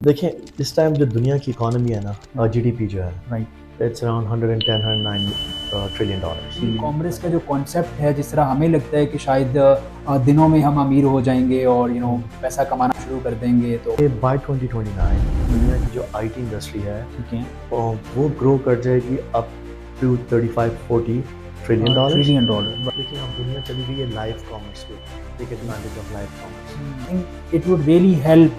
देखिए, इस टाइम जो दुनिया की इकोनॉमी है ना, जीडीपी जो है, right. It's around 110 109 trillion dollars. E commerce का जो कॉन्सेप्ट है, जिस तरह हमें लगता है कि शायद दिनों में हम अमीर हो जाएंगे और पैसा कमाना शुरू कर देंगे, तो बाय 2029 दुनिया की जो आईटी इंडस्ट्री है ठीक है। वो ग्रो कर जाएगी up to 35-40 trillion dollars. Trillion dollar. लेकिन अब दुनिया चली गई है लाइव कॉमर्स पे। Take advantage of live commerce. It would really help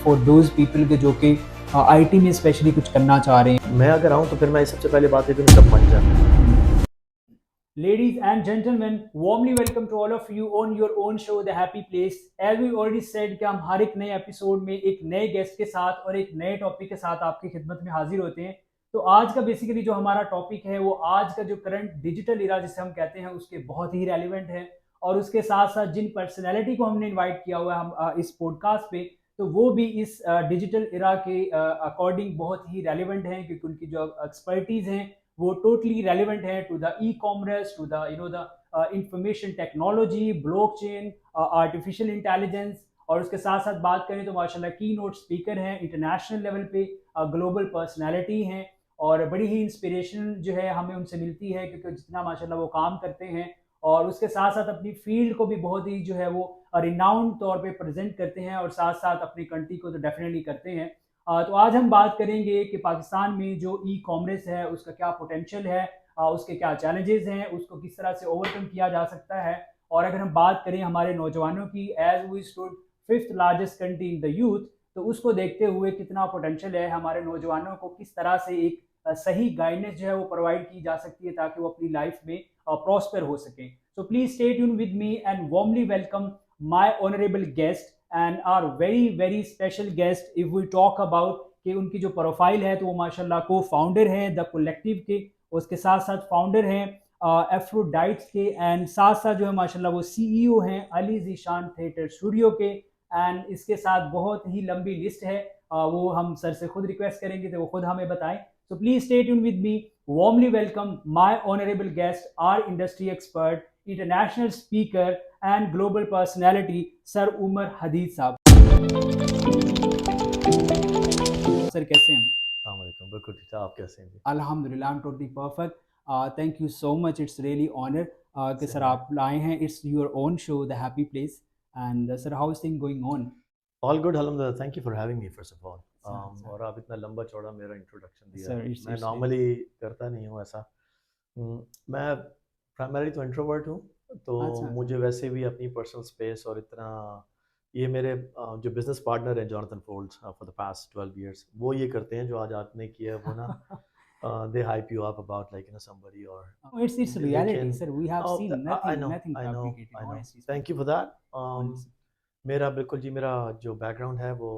for those people के जो कि आईटी में स्पेशली कुछ करना चाह रहे हैं। मैं अगर आऊँ तो फिर मैं सबसे पहले बात है कि मैं सब बन जाऊँ। Ladies and gentlemen, warmly welcome to all of you on your own show, The Happy Place. As we already said कि हम हर एक नए एपिसोड में एक नए गेस्ट के साथ और एक नए टॉपिक के साथ आपकी खिदमत में हाजिर होते हैं। तो आज का बेसिकली जो हमारा टॉपिक है वो आज का जो करंट डिजिटल इरा जिसे हम कहते हैं उसके बहुत ही रेलिवेंट है। और उसके साथ साथ जिन पर्सनैलिटी को हमने इन्वाइट किया हुआ है हम इस पॉडकास्ट पे, तो वो भी इस डिजिटल इरा के अकॉर्डिंग बहुत ही रेलिवेंट हैं, क्योंकि उनकी जो एक्सपर्टीज़ हैं वो टोटली रेलिवेंट है to the e commerce, to the the information technology, blockchain, artificial intelligence. और उसके साथ साथ बात करें तो माशाल्लाह की नोट स्पीकर हैं, इंटरनेशनल लेवल पे ग्लोबल पर्सनैलिटी हैं। और बड़ी ही इंस्पिरेशन जो है हमें उनसे मिलती है, क्योंकि जितना माशाल्लाह वो काम करते हैं और उसके साथ साथ अपनी फील्ड को भी बहुत ही जो है वो रिनाउंड तौर पे प्रेजेंट करते हैं, और साथ साथ अपनी कंट्री को तो डेफिनेटली करते हैं। तो आज हम बात करेंगे कि पाकिस्तान में जो ई कॉमर्स है उसका क्या पोटेंशियल है, उसके क्या चैलेंजेस हैं, उसको किस तरह से ओवरकम किया जा सकता है। और अगर हम बात करें हमारे नौजवानों की, as we stood fifth largest country in the youth, तो उसको देखते हुए कितना पोटेंशियल है, हमारे नौजवानों को किस तरह से एक सही गाइडेंस जो है वो प्रोवाइड की जा सकती है ताकि वो अपनी लाइफ में प्रॉस्पर हो सकें। So please stay tune with me and warmly welcome my honourable guest and our very very special guest. If we talk about कि उनकी जो प्रोफाइल है, तो वो माशाल्लाह को फाउंडर हैं द कलेक्टिव के, उसके साथ साथ फाउंडर हैं एफ्रोडाइट्स के, एंड साथ साथ जो है माशाल्लाह वो सीईओ हैं अली जीशान थिएटर स्टूडियो के। एंड इसके साथ बहुत ही लंबी लिस्ट है, वो हम सर से खुद रिक्वेस्ट करेंगे तो वो खुद हमें बताएं। So please stay tune with me, warmly welcome my honourable guest, our industry expert, international speaker and global personality, sir Umar Hadid sahab. Sir कैसे हैं? अस्सलाम वालेकुम, बिल्कुल ठीक है। आप कैसे हैं जी? अल्हम्दुलिल्लाह, I am totally perfect. Thank you so much, it's really honour कि Same सर here. आप लाए हैं। It's your own show the happy place. And sir, how is thing going on? All good अल्हम्दुलिल्लाह। Thank you for having me first of all. Sir और आप इतना लंबा चौड़ा मेरा इंट्रोडक्शन दिया है। सर इट्स मैं इट्स नॉर्मली करता नहीं हूँ ऐसा। मैं प्राइमरी तो इंट्रोवर्ट हूँ, तो अच्छा अच्छा। मुझे वैसे भी अपनी पर्सनल स्पेस और इतना ये मेरे जो बिजनेस पार्टनर हैं Jonathan folds for the past 12 years, वो ये करते हैं जो आज आपने किया है वो ना। They hype you up about like somebody और इट्स रियलिटी लेकिन sir, we have seen I nothing no nothing I know fabricated, I know. Honestly thank you speaking. For that. मेरा बिल्कुल जी, मेरा जो बैकग्राउंड है वो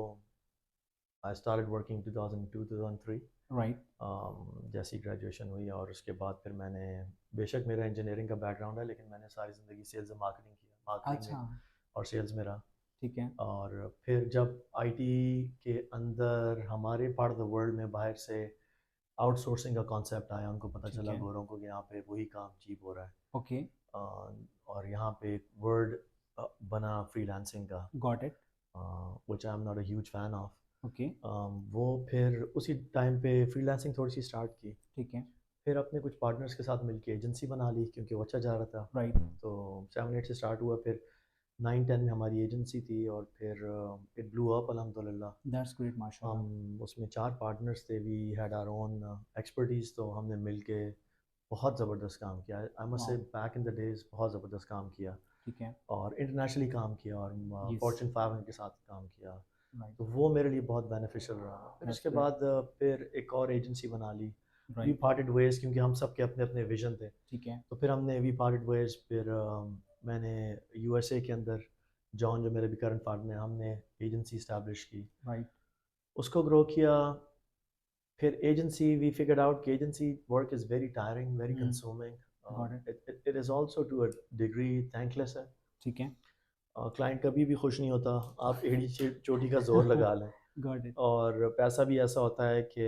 आई स्टार्टेड वर्किंग 2002-2003। राइट। जैसी ग्रेजुएशन हुई और उसके बाद फिर मैंने, बेशक मेरा इंजीनियरिंग का बैकग्राउंड है, लेकिन मैंने सारी ज़िंदगी सेल्स और मार्केटिंग किया, मार्केटिंग में अच्छा। और सेल्स में रहा। ठीक है। और फिर जब आईटी के अंदर हमारे पार्ट ऑफ द वर्ल्ड में बाहर से आउटसोर्सिंग का कॉन्सेप्ट आया, उनको पता ठीक चला है। गोरों को यहाँ पे वही काम चीप हो रहा है। ओके। और यहाँ पे एक वर्ड बना फ्रीलांसिंग का, got it. Which I am not a huge fan of. Okay. वो फिर उसी टाइम पे फ्रीलांसिंग थोड़ी सी स्टार्ट की। ठीक है। फिर अपने कुछ पार्टनर्स के साथ मिलके एजेंसी बना ली, क्योंकि वो अच्छा जा रहा था। राइट। तो 7-8 से स्टार्ट हुआ, फिर 9-10 में हमारी एजेंसी थी, और फिर इट ब्लू अप अल्हम्दुलिल्लाह। दैट्स ग्रेट माशाल्लाह। हम उसमें 4 पार्टनर्स थे, we had our own expertise, तो हमने मिल के बहुत ज़बरदस्त काम किया। I must say wow. Back in the days बहुत ज़बरदस्त काम किया, ठीक है। और इंटरनेशनली काम किया, और यस। फॉर्चून 500 के साथ काम किया। राइट। तो वो मेरे लिए बहुत बेनिफिशियल रहा। फिर दैट्स उसके ग्रेट। बाद फिर एक और एजेंसी बना ली। We right. पार्टेड वेज, क्योंकि हम सब के अपने अपने विजन थे। ठीक है। तो फिर हमने वी पार्टेड वेज। फिर मैंने यूएसए के अंदर, जॉन जो मेरे भी करंट पार्टनर हैं, हमने एजेंसी इस्टेब्लिश की, राइट। उसको ग्रो किया। फिर एजेंसी, वी फिगर्ड आउट कि agency work is very tiring, very got it. Consuming. It is also to a degree thankless है। ठीक है। क्लाइंट कभी भी खुश नहीं होता, आप एड़ी चोटी का जोर लगा लें। Got it. और पैसा भी ऐसा होता है कि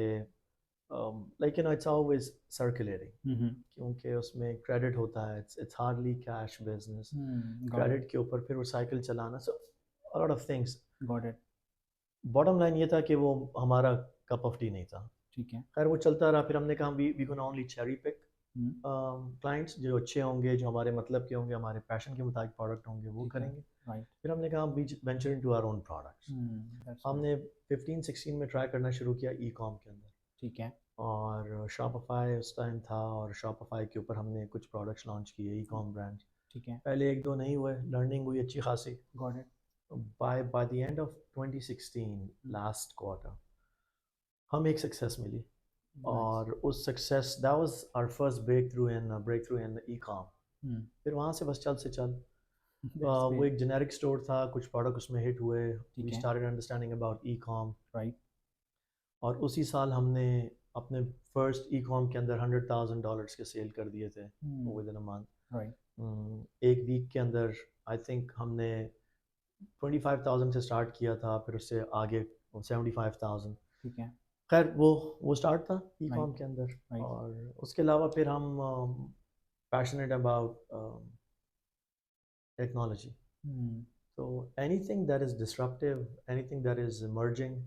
लाइक इट्स ऑलवेज सर्कुलेटिंग, क्योंकि उसमें क्रेडिट होता है। It's hardly cash business. Got it. Credit के ऊपर फिर वो साइकिल चलाना, so a lot of things. Got it. Bottom line ये था कि वो हमारा कप ऑफ टी नहीं था। ठीक है। खैर वो चलता रहा, फिर हमने कहा we can only cherry pick hmm, clients जो अच्छे होंगे, जो हमारे मतलब के होंगे, हमारे पैशन के मुताबिक प्रोडक्ट होंगे, वो ठीक है। करेंगे। राइट। फिर हमने कहा we venture into our own products. That's good. हमने 15-16 में ट्राई करना शुरू किया ई कॉम के अंदर, ठीक है। और शॉपिफाई उस टाइम था, और शॉपिफाई के ऊपर हमने कुछ प्रोडक्ट्स लॉन्च किए, ई कॉम ब्रांड्स। ठीक है। पहले एक दो नहीं हुए, लर्निंग हुई अच्छी खासी। Got it. By the end of 2016 last quarter हम एक सक्सेस मिली, नाइस। और उस success that was our first breakthrough in e com. फिर वहाँ से बस चल से चल। दैट्स वो ग्रेट। एक जेनेरिक स्टोर था, कुछ प्रोडक्ट उसमें हिट हुए, वी ठीक है। Started understanding about e com. Right. और उसी साल हमने अपने फर्स्ट ई कॉम के अंदर $100,000 के सेल कर दिए थे with in a right. Month. एक वीक के अंदर आई थिंक हमने 25,000 से स्टार्ट किया था, फिर उससे आगे 75,000। ठीक है। खैर वो स्टार्ट था ई कॉम राइट। के अंदर। राइट। और उसके अलावा फिर हम passionate about technology. So anything that is disruptive, anything that is emerging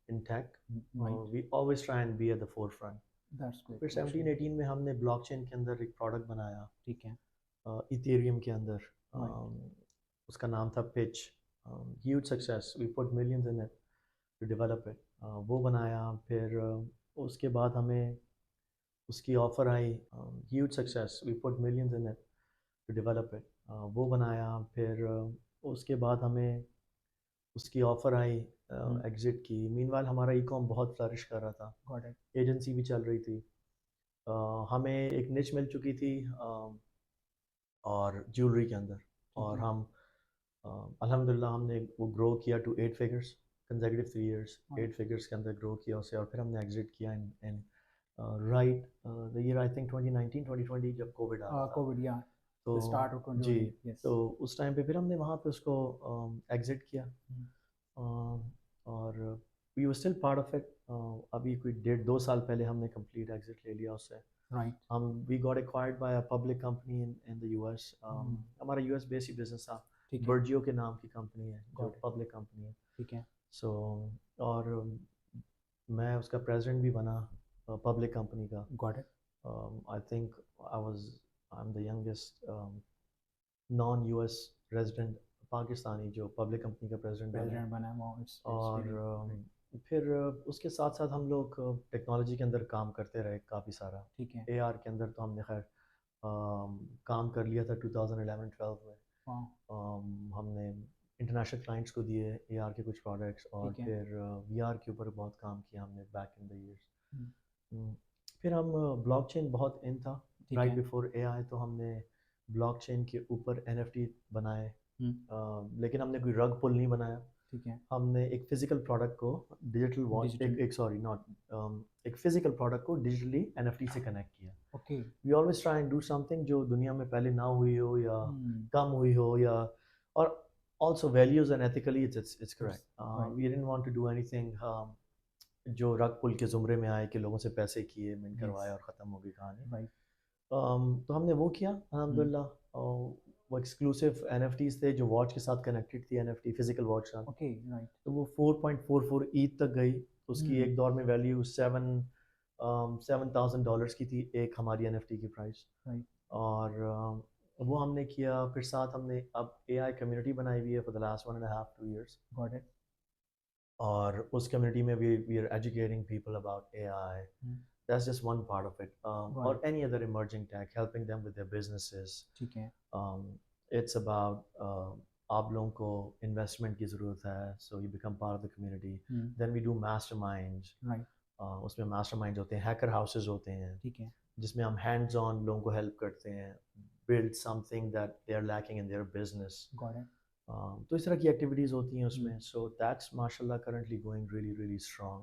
in tech, right. we always try and be at the forefront. That's great. फिर 17-18 में हमने ब्लॉकचेन के अंदर एक प्रोडक्ट बनाया, ठीक है। इथेरियम के अंदर। राइट। उसका नाम था Pitch. Huge success, we put millions in it to develop it. वो बनाया। फिर उसके बाद हमें उसकी ऑफ़र आई, huge success, we put millions in it to develop it. वो बनाया। फिर उसके बाद हमें उसकी ऑफ़र आई एग्ज़िट की। मीनवाइल हमारा ई कॉम बहुत फ्लरिश कर रहा था, गॉट इट। एजेंसी भी चल रही थी। हमें एक निच मिल चुकी थी और ज्वेलरी के अंदर। ठीक और है। हम अल्हम्दुलिल्लाह हमने वो ग्रो किया to 8 figures, consecutive 3 years, 8 figures के अंदर ग्रो किया उसे। और फिर हमने एग्ज़िट किया in right the year I think 2019-2020, जब कोविड आ रहा था। कोविड या तो द स्टार्ट ऑफ जी, 2020। यस। तो उस टाइम पे फिर हमने वहाँ पे उसको एग्ज़िट किया। और we were still part of it. अभी कोई 1.5-2 साल पहले हमने कंप्लीट एग्ज़िट ले लिया उससे। राइट। हम we got acquired by a public company in the US. हमारा यूएस बेस्ड ही बिजनेस था। ठीक है। बर्जियो के नाम की कंपनी है, जो गॉट इट। पब्लिक कंपनी है। ठीक है। सो और मैं उसका प्रेसिडेंट भी बना पब्लिक कंपनी का। Got it. I think I am the youngest non US resident Pakistani जो पब्लिक कंपनी का प्रेसिडेंट बना है। प्रेसिडेंट बना है। वाओ, इट्स और रियली। फिर उसके साथ साथ हम लोग टेक्नोलॉजी के अंदर काम करते रहे काफ़ी सारा। ठीक है। एआर के अंदर तो हमने खैर काम कर लिया था 2011-12 में। वाओ। हमने इंटरनेशनल क्लाइंट्स को दिए एआर के कुछ प्रोडक्ट्स, और ठीक है। फिर वीआर के ऊपर बहुत काम किया हमने back in the hmm, years. फिर हम ब्लॉकचेन बहुत इन था ठीक राइट है। बिफोर एआई, तो हमने ब्लॉकचेन के ऊपर एनएफटी बनाए। लेकिन हमने कोई रग पुल नहीं बनाया। ठीक है। हमने एक फिजिकल प्रोडक्ट को डिजिटल वॉच डिजिटल। एक सॉरी नॉट एक फिजिकल प्रोडक्ट को डिजिटली एनएफटी से कनेक्ट किया। Okay. We always try and do something जो दुनिया में पहले ना हुई हो, या कम हुई हो, या और also values and ethically it's correct. Right. We didn't want to do anything जो रग पुल के ज़ुमरे में आए कि लोगों से पैसे किए, मिन करवाए और ख़त्म हो गई कहानी। राइट। तो हमने वो किया अल्हम्दुलिल्लाह। वो एक्सक्लूसिव एनएफटीज थे जो वॉच के साथ कनेक्टेड थी, एनएफटी फिजिकल वॉच साथ। ओके। राइट। तो वो 4.44 ईथ तक गई। उसकी एक दौर में वैल्यू $7,000 की थी, एक हमारी एनएफटी की प्राइस। राइट। और वो हमने किया। फिर साथ हमने अब एआई कम्युनिटी बनाई हुई है for the last 1.5-2 years। Got it. और उस कम्युनिटी में we are educating people about AI. That's just one part of it. Got Or it. any other emerging tech, helping them with their businesses. ठीक है। Um, it's about आप लोगों को investment की ज़रूरत है, so you become part of the community. Then we do masterminds. Right. उसमें masterminds होते हैं, hacker houses होते हैं, ठीक है। जिसमें हम hands on लोगों को help करते हैं, build something that they are lacking in their business. Got it. तो इस तरह की activities होती हैं उसमें। So that's mashallah currently going really really strong.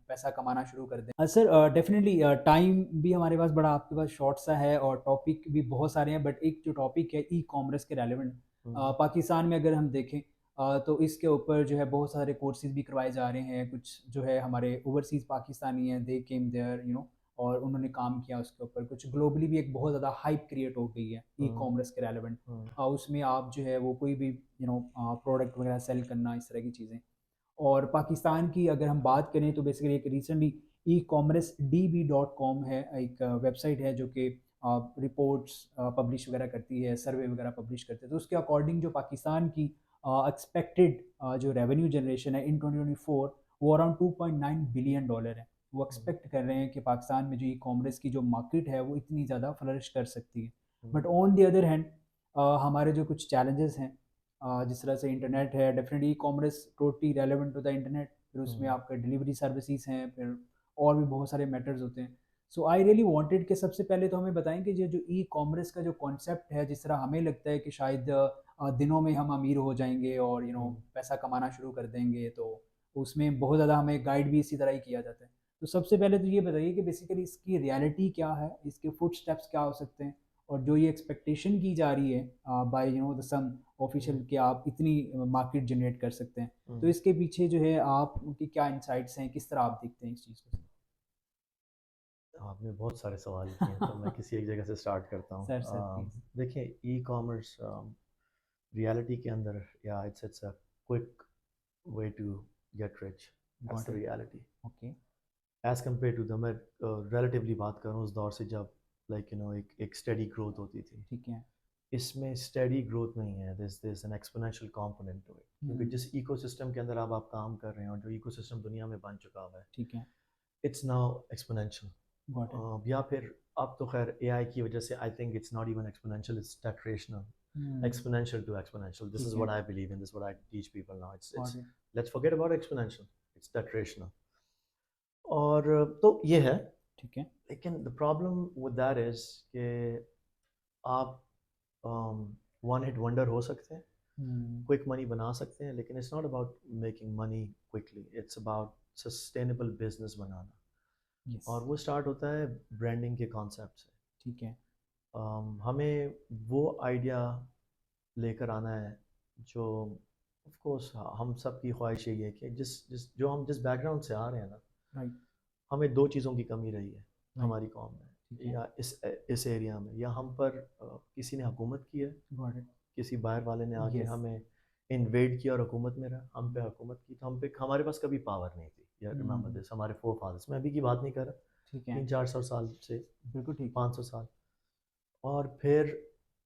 पैसा कमाना शुरू कर दें। सर डेफिनेटली टाइम भी हमारे पास बड़ा आपके पास शॉर्ट सा है और टॉपिक भी बहुत सारे हैं, बट एक जो टॉपिक है ई कॉमर्स के रेलेवेंट पाकिस्तान में अगर हम देखें तो इसके ऊपर जो है बहुत सारे कोर्सेज भी करवाए जा रहे हैं। कुछ जो है हमारे ओवरसीज़ पाकिस्तानी हैं, दे केम देयर यू नो, और उन्होंने काम किया उसके ऊपर। कुछ ग्लोबली भी एक बहुत ज़्यादा हाइप क्रिएट हो गई है ई कॉमर्स के रेलेवेंट। उसमें आप जो है वो कोई भी प्रोडक्ट वगैरह सेल करना, इस तरह की चीज़ें। और पाकिस्तान की अगर हम बात करें तो बेसिकली एक रिसेंटली e-commerce.db.com है, एक वेबसाइट है जो कि रिपोर्ट्स पब्लिश वगैरह करती है, सर्वे वगैरह पब्लिश करते हैं। तो उसके अकॉर्डिंग जो पाकिस्तान की एक्सपेक्टेड जो रेवेन्यू जनरेशन है इन 2024 वो अराउंड $2.9 बिलियन है। वो एक्सपेक्ट कर रहे हैं कि पाकिस्तान में जो ई कॉमर्स की जो मार्केट है वो इतनी ज़्यादा फ्लरिश कर सकती है। But on the other hand हमारे जो कुछ चैलेंजेस हैं, जिस तरह से इंटरनेट है, definitely e commerce totally relevant to the internet, फिर उसमें आपका डिलीवरी सर्विसेज हैं, फिर और भी बहुत सारे मैटर्स होते हैं। सो आई रियली वांटेड कि सबसे पहले तो हमें बताएं कि ये जो ई कॉमर्स का जो कॉन्सेप्ट है, जिस तरह हमें लगता है कि शायद दिनों में हम अमीर हो जाएंगे और पैसा कमाना शुरू कर देंगे, तो उसमें बहुत ज़्यादा हमें गाइड भी इसी तरह ही किया जाता है। तो सबसे पहले तो ये बताइए कि बेसिकली इसकी रियलिटी क्या है, इसके फुट स्टेप्स क्या हो सकते हैं, और जो ये एक्सपेक्टेशन की जा रही है बाय द सम ऑफिशियल कि आप इतनी मार्केट जनरेट कर सकते हैं, तो इसके पीछे जो है आपकी क्या इंसाइट्स हैं, किस तरह आप देखते हैं इस चीज़ को? आपने बहुत सारे सवाल किए हैं, तो मैं किसी एक जगह से स्टार्ट करता हूँ। Sir sir please. देखिए, ई कॉमर्स रियलिटी के अंदर, या it's a quick way to get rich, that's got the it. Reality. Okay. As compare to the, मैं रिलेटिवली बात करूँ उस दौर से जब एक स्टडी ग्रोथ होती थी। ठीक है। इसमें स्टडी ग्रोथ नहीं है, this an exponential component to it, क्योंकि जिस इकोसिस्टम के अंदर अब आप काम कर रहे हैं और जो इकोसिस्टम दुनिया में बन चुका हुआ है, ठीक है। It's now exponential. Got it. या फिर अब तो खैर एआई की वजह से I think it's not even exponential, it's tetrational, exponential to exponential. This is ठीक है। what I believe in. This is what I teach people now. It's got it. let's forget about exponential. It's tetrational. और तो ये है, ठीक है। लेकिन the problem with that is कि आप वन हिट वंडर हो सकते हैं, क्विक मनी बना सकते हैं, लेकिन it's not about making money quickly, it's about sustainable business banana. Yes. और वो स्टार्ट होता है ब्रांडिंग के कॉन्सेप्ट से। ठीक है। हमें वो आइडिया लेकर आना है जो, ऑफ कोर्स हम सब की ख्वाहिश यही है कि जिस बैकग्राउंड से आ रहे हैं ना, राइट। हमें दो चीज़ों की कमी रही है राइट। हमारी कौम ठीक में, है। या इस एरिया में, या हम पर किसी ने हुकूमत की है, गॉट इट। किसी बाहर वाले ने आके यस। हमें इन्वेड किया और हुकूमत में रहा, हम पे हुकूमत की, तो हम पे, हमारे पास कभी पावर नहीं थी। या रिमेंबर दिस, हमारे फोर फादर्स, मैं अभी की बात नहीं कर रहा, ठीक है। 300-400 साल से, बिल्कुल ठीक है। 500 साल। और फिर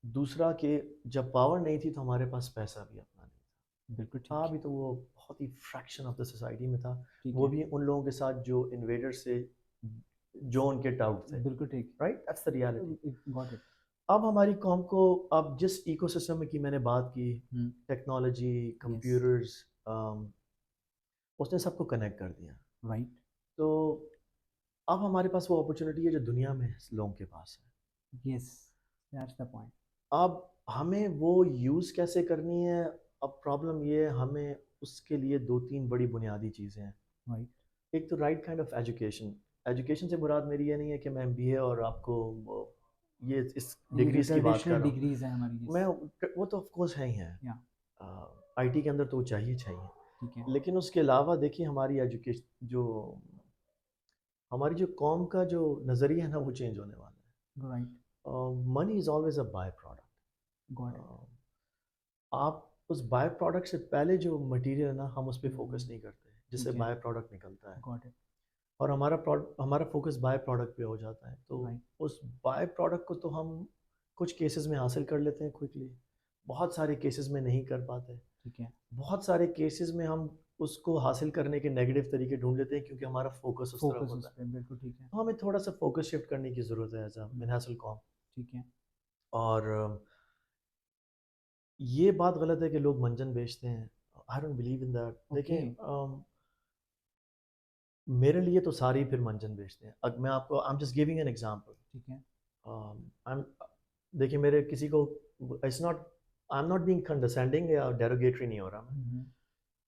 दूसरा कि जब पावर नहीं थी तो हमारे पास पैसा भी अपना नहीं था। बिल्कुल ठीक था है। भी तो वो बहुत ही फ्रैक्शन ऑफ द सोसाइटी में था, ठीक वो है। भी उन लोगों के साथ जो इन्वेडर से, जो उनके टाउट थे। बिल्कुल ठीक। Right, that's the reality. Got it. अब हमारी कॉम को, अब जिस इकोसिस्टम की मैंने बात की, टेक्नोलॉजी, यस। कंप्यूटर्स, उसने सबको कनेक्ट कर दिया। राइट। तो अब हमारे पास वो अपॉर्चुनिटी है जो दुनिया में लोगों के पास है। Yes, that's the point. अब हमें वो यूज़ कैसे करनी है, अब प्रॉब्लम ये है, हमें उसके लिए दो तीन बड़ी बुनियादी चीज़ें हैं। राइट। एक तो right kind of education. Education से मुराद मेरी ये नहीं है कि मैं एमबीए और आपको ये इस ये जो डिग्रीज की बात कर ट्रेडिशनल रहा हूँ, डिग्रीज हैं हमारी, मैं यस। वो तो ऑफ कोर्स है ही है, या। आईटी के अंदर तो वो चाहिए चाहिए, ठीक है। लेकिन उसके अलावा देखिए हमारी एजुकेशन जो, हमारी जो कौम का जो नज़रिया है ना, वो चेंज होने वाला राइट। है। Money is always a by product. Got it. आप उस बाय प्रोडक्ट से पहले जो मटेरियल है ना, हम उस पर फोकस नहीं करते, जिससे ठीक है। बाय प्रोडक्ट निकलता है, गॉट इट। और हमारा फोकस बाय प्रोडक्ट पे हो जाता है। तो राइट। उस बाय प्रोडक्ट को तो हम कुछ केसेस में हासिल कर लेते हैं क्विकली, बहुत सारे केसेस में नहीं कर पाते। ठीक है। बहुत सारे केसेस में हम उसको हासिल करने के नेगेटिव तरीके ढूंढ लेते हैं, क्योंकि हमारा फोकस उस तरफ फोकस उस होता है। पे, बिल्कुल ठीक है। तो हमें थोड़ा सा फोकस शिफ्ट करने की ज़रूरत है एज अ मिनहासल कौम। ठीक है। और ये बात गलत है कि लोग मंजन बेचते हैं, I don't believe in that. Okay. देखें, मेरे लिए तो सारे ही फिर मंजन बेचते हैं। अब मैं आपको, I am just giving an example. ठीक है। आई एम, देखिए मेरे किसी को, it's not, I am not being condescending या डेरोगेटरी नहीं हो रहा मैं,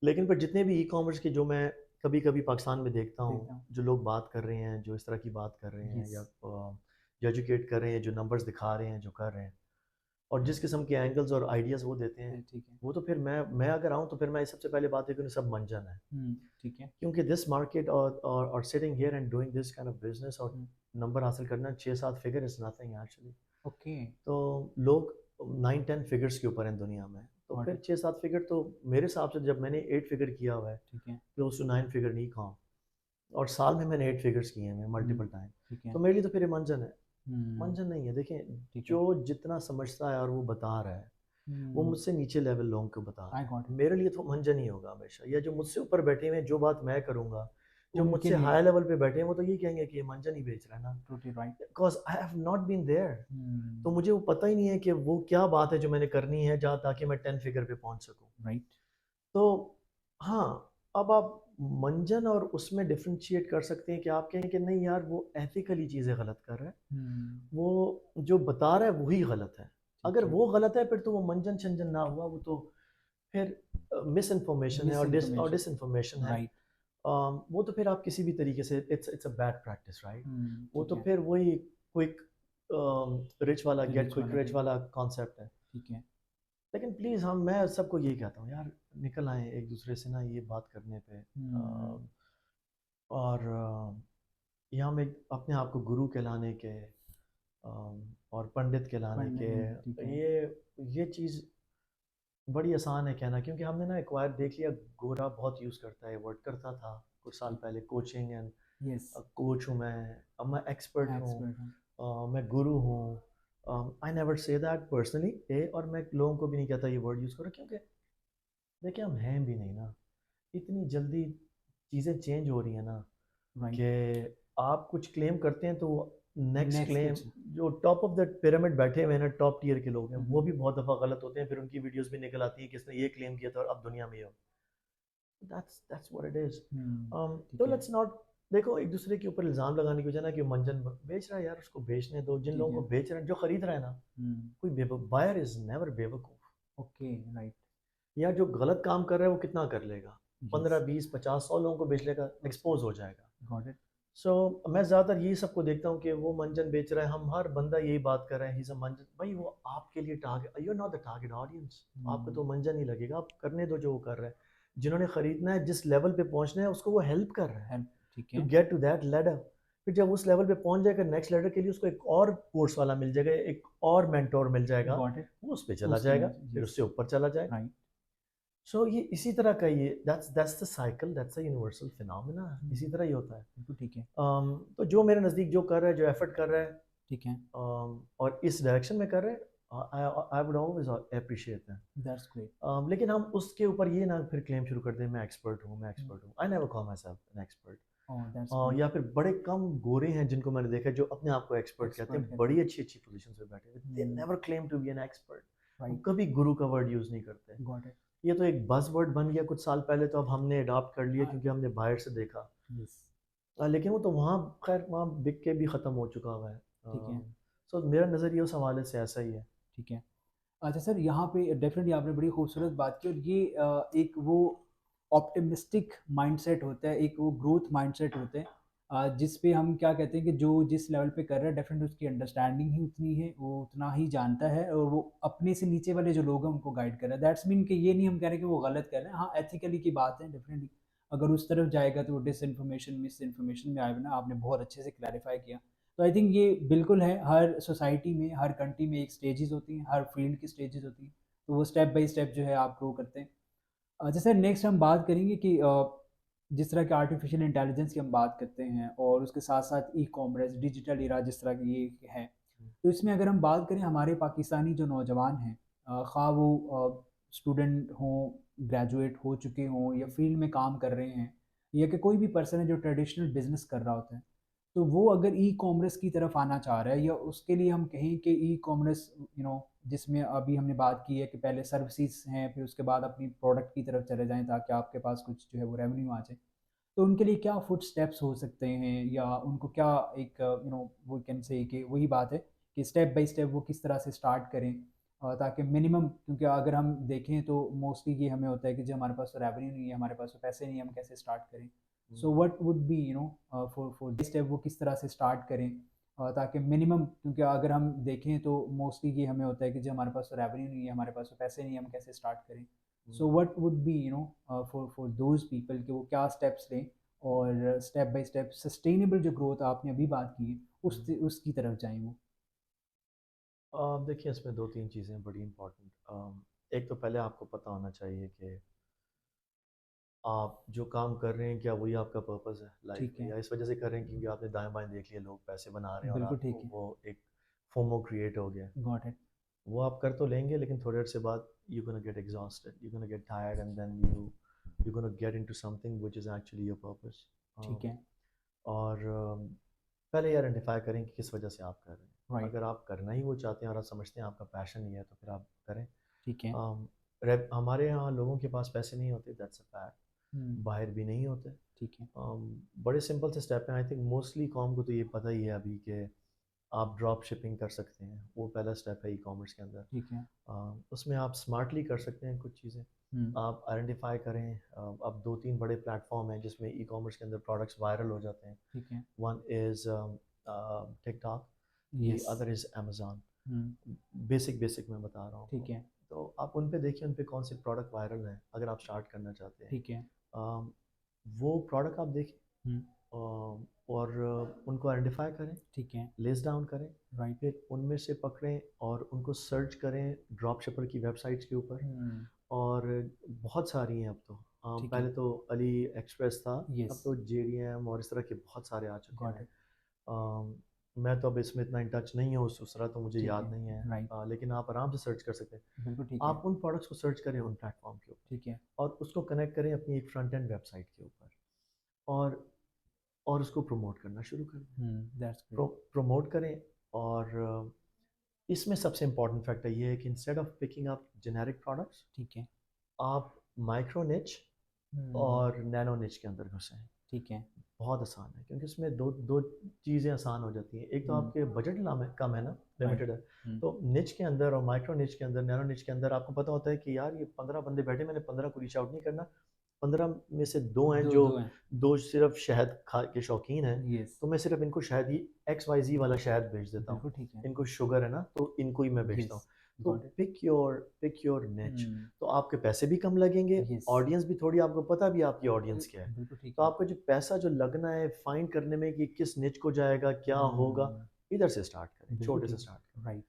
लेकिन पर जितने भी ई कॉमर्स के जो मैं कभी कभी पाकिस्तान में देखता हूँ, जो लोग बात कर रहे हैं, जो इस तरह की बात कर रहे हैं, यस। या जो एजुकेट कर रहे हैं, जो नंबर्स दिखा रहे हैं, जो कर रहे हैं, और जिस किस्म के एंगल्स और आइडियाज़ वो देते हैं, ठीक है। वो तो फिर मैं अगर आऊँ तो फिर मैं सबसे पहले बात है कि उन्हें सब मंजन है। ठीक है। क्योंकि दिस मार्केट और sitting here and doing this kind of business, और नंबर हासिल करना 6-7 figure is nothing actually. Okay. तो लोग 9-10 फिगर्स के ऊपर हैं दुनिया में, तो तो Got फिर it. 6-7 फिगर तो मेरे हिसाब से जब मैंने 8 फिगर किया हुआ है, ठीक है, क्लोज टू 9 फिगर नहीं कहा, और साल में मैंने 8 फिगर्स किए हैं मल्टीपल टाइम, ठीक है, तो मेरे लिए तो फिर ये मंजन है। हम्म, मंजन नहीं है, देखें, ठीक है, जो जितना समझता है और वो बता रहा है, वो हम्म, मुझसे नीचे लेवल लोगों को बता I रहा got है, it. मेरे लिए तो मंजन ही होगा हमेशा। या जो मुझसे ऊपर बैठे हुए हैं, जो बात मैं करूँगा, जो उनके मुझसे लिए हाई लेवल पे बैठे हैं, वो तो ये कहेंगे कि ये मंजन ही बेच रहा है ना, totally right. Because I have not been there. तो हम्म, मुझे वो पता ही नहीं है कि वो क्या बात है जो मैंने करनी है जहाँ ताकि मैं 10 फिगर पे पहुंच सकूं। right. तो हाँ, अब आप मंजन और उसमें डिफरेंशिएट कर सकते हैं कि आप कहें कि नहीं यार, वो एथिकली चीज़ें गलत कर रहा है, हम्म, वो जो बता रहा है वही गलत है। ठीक अगर है, वो गलत है फिर तो वो मंजन शंजन ना हुआ, वो तो फिर मिस इन्फॉर्मेशन है और misinformation, डिसइंफॉर्मेशन है। right. वो तो फिर आप किसी भी तरीके से it's a bad practice, right. वो ठीक तो है, फिर वही क्विक रिच वाला गेट रिच क्विक वाला रिच गेट, वाला कॉन्सेप्ट है। ठीक है, लेकिन प्लीज़ हम मैं सबको यही कहता हूँ यार, निकल आए एक दूसरे से ना ये बात करने पे, हम्म, और यहाँ में अपने आप को गुरु कहलाने के, और पंडित कहलाने के, ठीक है, ये चीज़ बड़ी आसान है कहना, क्योंकि हमने ना एक्वायर देख लिया। गोरा बहुत यूज़ करता है वर्ड, करता था कुछ साल पहले, कोचिंग एंड यस, कोच हूँ मैं, अब मैं एक्सपर्ट हूँ, एक्सपर्ट हूँ, मैं गुरु हूँ। I never say that personally, और मैं लोगों को भी नहीं कहता ये वर्ड यूज़ करो, क्योंकि देखिए हम हैं भी नहीं ना, इतनी जल्दी चीज़ें चेंज हो रही हैं ना, राइट, कि आप कुछ क्लेम करते हैं तो नेक्स्ट नेक्स्ट क्लेम, कुछ, जो टॉप ऑफ द पिरामिड बैठे हुए हैं ना, टॉप टीयर के लोग हैं, वो हम्म, भी बहुत दफ़ा गलत होते हैं, फिर उनकी वीडियोस भी निकल आती हैं कि इसने ये क्लेम किया था और अब दुनिया में ये हो। That's what it is. तो ठीक है, लेट्स नॉट, देखो, एक दूसरे के ऊपर इल्ज़ाम लगाने की वजह ना कि वो मंजन बेच रहा है, यार उसको बेचने दो। जिन ठीक लोगों है, को बेच रहे हैं, जो खरीद रहा है ना, हम्म, कोई बायर इज़ नेवर बेवकूफ़। ओके, राइट, या जो गलत काम कर रहा है वो कितना कर लेगा, यस, 15 20 50 100 लोगों को बेच लेगा, एक्सपोज हो जाएगा। गॉट इट, सो मैं ज़्यादातर यही सबको देखता हूँ कि वो मंजन बेच रहा है, हम हर बंदा यही बात कर रहे हैं, ही इज़ अ मंजन। भाई वो आपके लिए target, you are not the target audience, आपको तो मंजन ही लगेगा, आप करने दो जो वो कर रहा है। जिन्होंने ख़रीदना है, जिस लेवल पे पहुंचना है, उसको वो हेल्प कर रहा है हेल्प, ठीक टू है, गेट टू दैट लेडर। फिर जब उस लेवल पे पहुंच जाएगा, नेक्स्ट लेडर के लिए उसको एक और कोर्स वाला मिल जाएगा, एक और मेंटोर मिल जाएगा, गॉट इट, वो उस पर चला उसके जाएगा, लिए, फिर यस, उससे ऊपर चला जाएगा। राइट, सो ये इसी तरह का, ये that's the cycle, that's a universal phenomena, इसी तरह ही होता है। बिल्कुल ठीक है, तो जो मेरे नज़दीक जो कर रहा है, जो एफर्ट कर रहा है, ठीक है, और इस डायरेक्शन में कर रहे हैं, I would always appreciate that. That's great, लेकिन हम उसके ऊपर ये ना फिर क्लेम शुरू कर दें, मैं एक्सपर्ट हूँ, मैं एक्सपर्ट हूँ। I never call my self an expert. Oh that's great, या फिर बड़े कम गोरे हैं जिनको मैंने देखा है, जो अपने आप को एक्सपर्ट कहते एक्सपर्ट हैं, कहते बड़ी हैं, अच्छी अच्छी पोजीशन पे बैठे हुए, they never claim to be an expert. वो राइट, कभी गुरु का वर्ड यूज़ नहीं करते। गॉट इट, ये तो एक बज़ वर्ड बन गया कुछ साल पहले, तो अब हमने अडॉप्ट कर लिया क्योंकि हमने बाहर से देखा। यस, लेकिन वो तो वहाँ, खैर वहाँ बिक के भी ख़त्म हो चुका हुआ है। ठीक है, सो मेरा नज़रिया उस हवाले से ऐसा ही है। ठीक है। अच्छा सर, यहाँ पे डेफिनेटली आपने बड़ी खूबसूरत बात की, और ये एक वो ऑप्टिमिस्टिक माइंडसेट होता है, एक वो ग्रोथ माइंडसेट होता है, जिस पे हम क्या कहते हैं कि जो जिस लेवल पे कर रहा है डेफिनेटली उसकी अंडरस्टैंडिंग ही उतनी है, वो उतना ही जानता है, और वो अपने से नीचे वाले जो लोग हैं उनको गाइड कर रहा है। दैट्स मीन कि ये नहीं हम कह रहे कि वो गलत कर रहे हैं, हाँ एथिकली की बात है डेफिनेटली। अगर उस तरफ जाएगा तो वो डिस इन्फॉर्मेशन मिस इन्फॉर्मेशन में आएगा ना, आपने बहुत अच्छे से क्लैरिफाई किया। तो आई थिंक ये बिल्कुल है, हर सोसाइटी में हर कंट्री में एक स्टेजेस होती हैं, हर फील्ड की स्टेजेस होती हैं, तो वो स्टेप बाय स्टेप जो है आप ग्रो करते हैं। जैसे नेक्स्ट हम बात करेंगे कि जिस तरह के आर्टिफिशियल इंटेलिजेंस की हम बात करते हैं, और उसके साथ साथ ई कॉमर्स डिजिटल इरा जिस तरह की ये है, तो इसमें अगर हम बात करें हमारे पाकिस्तानी जो नौजवान हैं, ख़्वाह वो स्टूडेंट हों, ग्रेजुएट हो चुके हों, या फील्ड में काम कर रहे हैं, या कि कोई भी पर्सन है जो ट्रेडिशनल बिजनेस कर रहा होता है, तो वो अगर ई कॉमर्स की तरफ आना चाह रहा है, या उसके लिए हम कहें कि ई कॉमर्स जिसमें अभी हमने बात की है कि पहले सर्विसेज हैं, फिर उसके बाद अपनी प्रोडक्ट की तरफ चले जाएं ताकि आपके पास कुछ जो है वो रेवेन्यू आ जाए, तो उनके लिए क्या फुट स्टेप्स हो सकते हैं, या उनको क्या एक वो कैन से कि वही बात है कि स्टेप बाय स्टेप वो किस तरह से स्टार्ट करें, ताकि मिनिमम, क्योंकि अगर हम देखें तो मोस्टली ये हमें होता है कि जो हमारे पास तो रेवेन्यू नहीं है, हमारे पास तो पैसे नहीं है, हम कैसे स्टार्ट करें। So what would be for this step वो किस तरह से स्टार्ट करें, ताकि मिनिमम, क्योंकि अगर हम देखें तो मोस्टली ये हमें होता है कि जो हमारे पास तो रेवेन्यू नहीं है, हमारे पास तो पैसे नहीं है, हम कैसे स्टार्ट करें। So what would be for those people कि वो क्या स्टेप्स लें, और स्टेप बाय स्टेप सस्टेनेबल जो ग्रोथ आपने अभी बात की है उसकी तरफ जाएं वो। देखिए, इसमें 2-3 चीज़ें बड़ी इंपॉर्टेंट। एक तो पहले आपको पता होना चाहिए कि आप जो काम कर रहे हैं क्या वही आपका पर्पस है लाइफ ठीक में, है, या इस वजह से कर रहे हैं क्योंकि आपने दाएं बाएं देख लिया लोग पैसे बना रहे हैं और बिल्कुल आपको ठीक है, वो एक फोमो क्रिएट हो गया। गॉट इट, वो आप कर तो लेंगे लेकिन थोड़ी देर से बाद you gonna get exhausted, you gonna get tired and then you gonna get into something which is actually your purpose. ठीक है, और पहले ये आइडेंटिफाई करें कि किस वजह से आप कर रहे हैं। राइट, अगर आप करना ही वो चाहते हैं और आप समझते हैं आपका पैशन नहीं है तो फिर आप करें। ठीक है, हमारे यहाँ लोगों के पास पैसे नहीं होते, दैट्स अ फैक्ट। हुँ, बाहर भी नहीं होते। ठीक है, बड़े सिंपल से स्टेप हैं। आई थिंक मोस्टली कॉम को तो ये पता ही है अभी कि आप ड्रॉप शिपिंग कर सकते हैं, वो पहला स्टेप है ई कॉमर्स के अंदर। ठीक है, उसमें आप स्मार्टली कर सकते हैं कुछ चीज़ें। हुँ, आप आइडेंटिफाई करें। अब दो तीन बड़े प्लेटफॉर्म हैं जिसमें ई कॉमर्स के अंदर प्रोडक्ट्स वायरल हो जाते हैं। ठीक है, one is TikTok, the yes, other is Amazon. Hmm, basic basic मैं बता रहा हूँ ठीक आपको। है, तो आप उन पे देखिए, उन पे कौन से प्रोडक्ट वायरल हैं अगर आप स्टार्ट करना चाहते हैं। ठीक है, अम, वो प्रोडक्ट आप देखें, हुँ, और उनको आइडेंटिफाई करें, ठीक है, लिस्ट डाउन करें, राइट, फिर उनमें से पकड़ें और उनको सर्च करें ड्रॉप शिपर की वेबसाइट्स के ऊपर। हुँ, और बहुत सारी हैं अब तो। ठीक है, पहले तो अली एक्सप्रेस था, अब यस, तो JDM और इस तरह के बहुत सारे आ चुके गॉट हैं। इट, मैं तो अब इसमें इतना इन टच नहीं हूँ, उस दूसरा तो मुझे ठीक याद है, नहीं है। राइट, लेकिन आप आराम से सर्च कर सकते हैं। बिल्कुल ठीक है, आप उन प्रोडक्ट्स को सर्च करें उन प्लेटफॉर्म के ऊपर ठीक है, और उसको कनेक्ट करें अपनी एक फ्रंट एंड वेबसाइट के ऊपर, और और उसको प्रमोट करना शुरू कर दें। दैट्स ग्रेट, प्रमोट करें। और इसमें सबसे इम्पॉर्टेंट फैक्टर ये है कि instead of picking up generic products, ठीक है, आप माइक्रो निच हुँ, और नैनो निच के अंदर घुसे हैं। ठीक है, बहुत आसान है क्योंकि इसमें दो दो चीज़ें आसान हो जाती हैं। एक तो हुँ, आपके बजट कम है ना, राइट, लिमिटेड है। हुँ, तो निच के अंदर और माइक्रो निच के अंदर, नैनो निच के अंदर आपको पता होता है कि यार ये 15 बंदे बैठे, मैंने 15 को रीच आउट नहीं करना। 15 में से दो हैं 2 जो 2 हैं, दो सिर्फ शहद खा के शौकीन हैं, यस, तो मैं सिर्फ इनको शहद ही XYZ वाला शहद बेच देता हूँ। बिल्कुल ठीक है, इनको शुगर है ना तो इनको ही मैं बेचता यस, हूँ। तो गॉट इट, पिक योर निच। हुँ, तो आपके पैसे भी कम लगेंगे, यस, ऑडियंस भी थोड़ी, आपको पता भी आपकी ऑडियंस क्या है। बिल्कुल ठीक तो है, आपका जो पैसा जो लगना है फाइंड करने में कि किस निच को जाएगा, क्या होगा, हुँ, इधर से स्टार्ट करें, बिल्कुल छोटे से ठीक स्टार्ट है, करें। राइट,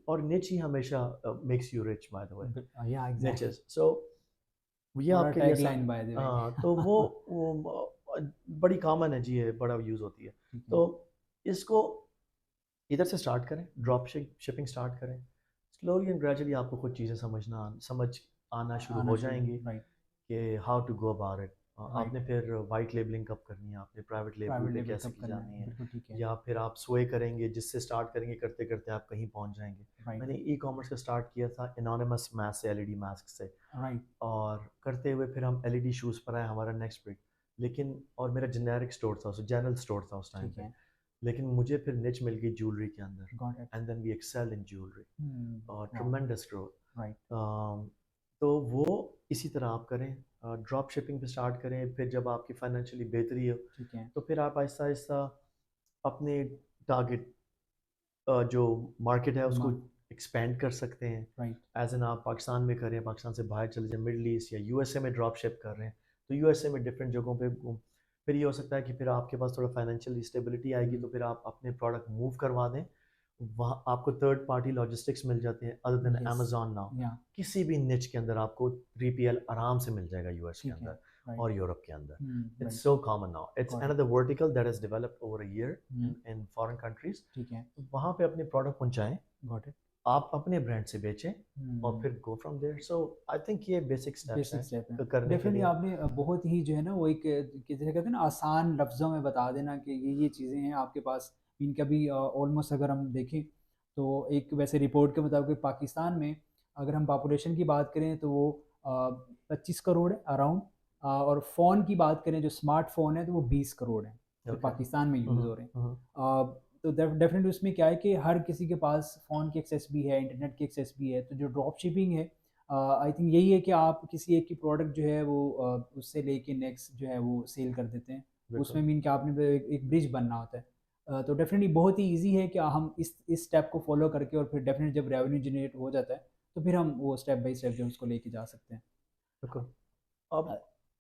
और निच ही हमेशा makes you rich, by the way. या एग्ज़ैक्टली, निचेस, सो ये और आपके लिए आसान। टैगलाइन बाय द वे, हाँ, तो बड़ी कॉमन है जी, ये बड़ा यूज़ होती है। ठीक है, तो इसको इधर से स्टार्ट करें, ड्रॉप शिपिंग स्टार्ट करें। स्लोली एंड ग्रेजुअली आपको कुछ चीज़ें समझ आना शुरू आना हो शुरू, जाएंगी राइट, कि how to go about it. Right, आपने फिर वाइट लेबलिंग कब करनी है, आपने प्राइवेट लेबल प्राइवेट पे लेबल कैसे कब की करना जानी है, है, बिल्कुल ठीक है, या फिर आप स्वे करेंगे, जिससे स्टार्ट करेंगे करते करते आप कहीं पहुंच जाएंगे। राइट, मैंने ई कॉमर्स का स्टार्ट किया था एनोनिमस मास्क से, LED मास्क से, राइट, और करते हुए फिर हम LED शूज़ पर आए, हमारा नेक्स्ट ब्रेक। लेकिन और मेरा जेनेरिक स्टोर था, जनरल स्टोर था उस टाइम ठीक पे। है, लेकिन मुझे फिर निच मिल गई ज्वेलरी के अंदर, got it, and then we excel in jewellery और वाओ, ट्रमेंडस ग्रोथ। राइट, तो वो इसी तरह आप करें, ड्रॉप शिपिंग पे स्टार्ट करें। फिर जब आपकी फाइनेंशियली बेहतरी हो ठीक है, तो फिर आप आहिस्ता आहिस्ता अपने टारगेट जो मार्केट है उसको मा एक्सपेंड कर सकते हैं। राइट, एज एन आप पाकिस्तान में करें, पाकिस्तान से बाहर चले जाएं, मिडल ईस्ट या USA में ड्रॉप शिप कर रहे हैं, तो USA में डिफरेंट जगहों पे फिर ये हो सकता है कि फिर आपके पास थोड़ा फाइनेंशियल स्टेबिलिटी आएगी, तो फिर आप अपने प्रोडक्ट मूव करवा दें। वहाँ आपको थर्ड पार्टी लॉजिस्टिक्स मिल जाते हैं other than yes, Amazon now. या किसी भी निच के अंदर आपको 3PL आराम से मिल जाएगा US के ठीक है, अंदर राइट, और यूरोप के अंदर। Right, it's so common now, it's got it, another vertical that has developed over a year hmm, in foreign countries. ठीक है, वहाँ पे अपने प्रोडक्ट पहुँचाएं, गॉट इट, आप अपने ब्रांड से बेचें और हुँ, फिर go from there. So I think ये बेसिक स्टेप्स बेसिक हैं स्टेप है। करने के डेफ़िनिटली लिए। आपने बहुत ही जो है ना वो एक जैसे कहते हैं ना आसान लफ्ज़ों में बता देना कि ये चीज़ें हैं आपके पास। इनका भी ऑलमोस्ट अगर हम देखें तो एक वैसे रिपोर्ट के मुताबिक पाकिस्तान में अगर हम पॉपुलेशन की बात करें तो वो 25 करोड़ है अराउंड, और फ़ोन की बात करें जो स्मार्टफ़ोन है तो वो 20 करोड़ हैं जो ओके। पाकिस्तान में यूज़ हो रहे हैं। हम्म। तो डेफ़िनेटली उसमें क्या है कि हर किसी के पास फ़ोन की एक्सेस भी है, इंटरनेट की एक्सेस भी है। तो जो ड्रॉप शिपिंग है आई थिंक यही है कि आप किसी एक की प्रोडक्ट जो है वो उससे लेके नेक्स्ट जो है वो सेल कर देते हैं। उसमें बिल्कुल। मीन कि आपने एक ब्रिज बनना होता है। तो डेफ़िनेटली बहुत ही ईज़ी है कि हम इस स्टेप को फ़ॉलो करके और फिर डेफ़िनेटली जब रेवेन्यू जनरेट हो जाता है, तो फिर हम वो स्टेप बाय स्टेप जो है उसको लेके जा सकते हैं। बिल्कुल। अ,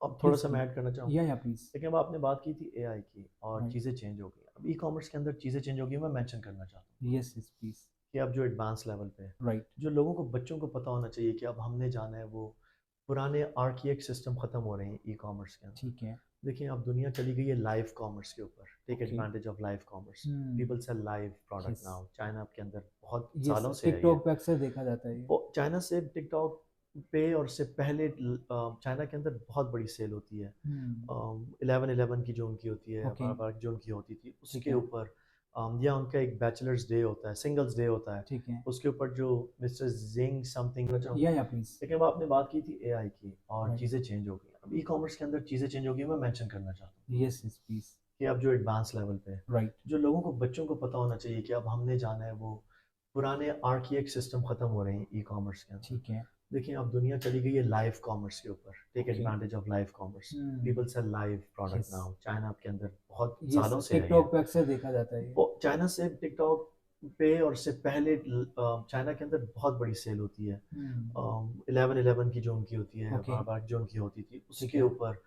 अब थोड़ा प्लीज़ सा मैं प्लीज़ ऐड करना चाहूँगा। या प्लीज़, देखिए, अब आपने बात की थी AI की और राइट, चीज़ें चेंज हो गई। अब ई कॉमर्स के अंदर चीज़ें चेंज हो गई, मैं मेंशन करना चाहता हूँ। यस, यस, प्लीज़, कि अब जो एडवांस लेवल पे है, राइट, जो लोगों को बच्चों को पता होना चाहिए कि अब हमने जाना है वो पुराने आर्कियाइक सिस्टम खत्म हो रहे हैं ई कॉमर्स के अंदर। ठीक है, देखिए अब दुनिया चली गई है लाइव कॉमर्स के ऊपर, take okay, advantage of live commerce. Hmm, people sell live product yes, now, China के अंदर बहुत यस, सालों से है ये। टिकटॉक पे अक्सर देखा जाता है ये। चाइना से टिकटॉक पे और उससे पहले चाइना के अंदर बहुत बड़ी सेल होती है। हम्म, 11/11 की जो उनकी होती है, ओके, 12/12 की जो उनकी होती थी, ठीक उसके है, ऊपर या उनका एक बैचलर्स डे होता है, सिंगल्स डे होता है, ठीक है, उसके ऊपर जो मिस्टर जिंग समथिंग। या प्लीज, लेकिन अब आपने बात की थी एआई की और राइट, चीज़ें चेंज हो गई। अब ई कॉमर्स के अंदर चीज़ें चेंज हो गई, मैं मेंशन करना चाहता हूँ यस, यस, प्लीज, कि अब जो एडवांस लेवल पे है, राइट, जो लोगों को बच्चों को पता होना चाहिए कि अब हमने जाना है वो पुराने आर्कियाइक सिस्टम खत्म हो रहे हैं ई कॉमर्स के अंदर। ठीक है, देखिए अब दुनिया चली गई है लाइव कॉमर्स के ऊपर, take okay, advantage of live commerce. Hmm, people sell live product yes, now, China के अंदर बहुत यस, सालों से है ये। टिकटॉक पे अक्सर देखा जाता है ये। चाइना से टिकटॉक पे और उससे पहले चाइना के अंदर बहुत बड़ी सेल होती है। हम्म, 11/11 की जो उनकी होती है, ओके, 12/12 की जो उनकी होती थी, ठीक उसके है, ऊपर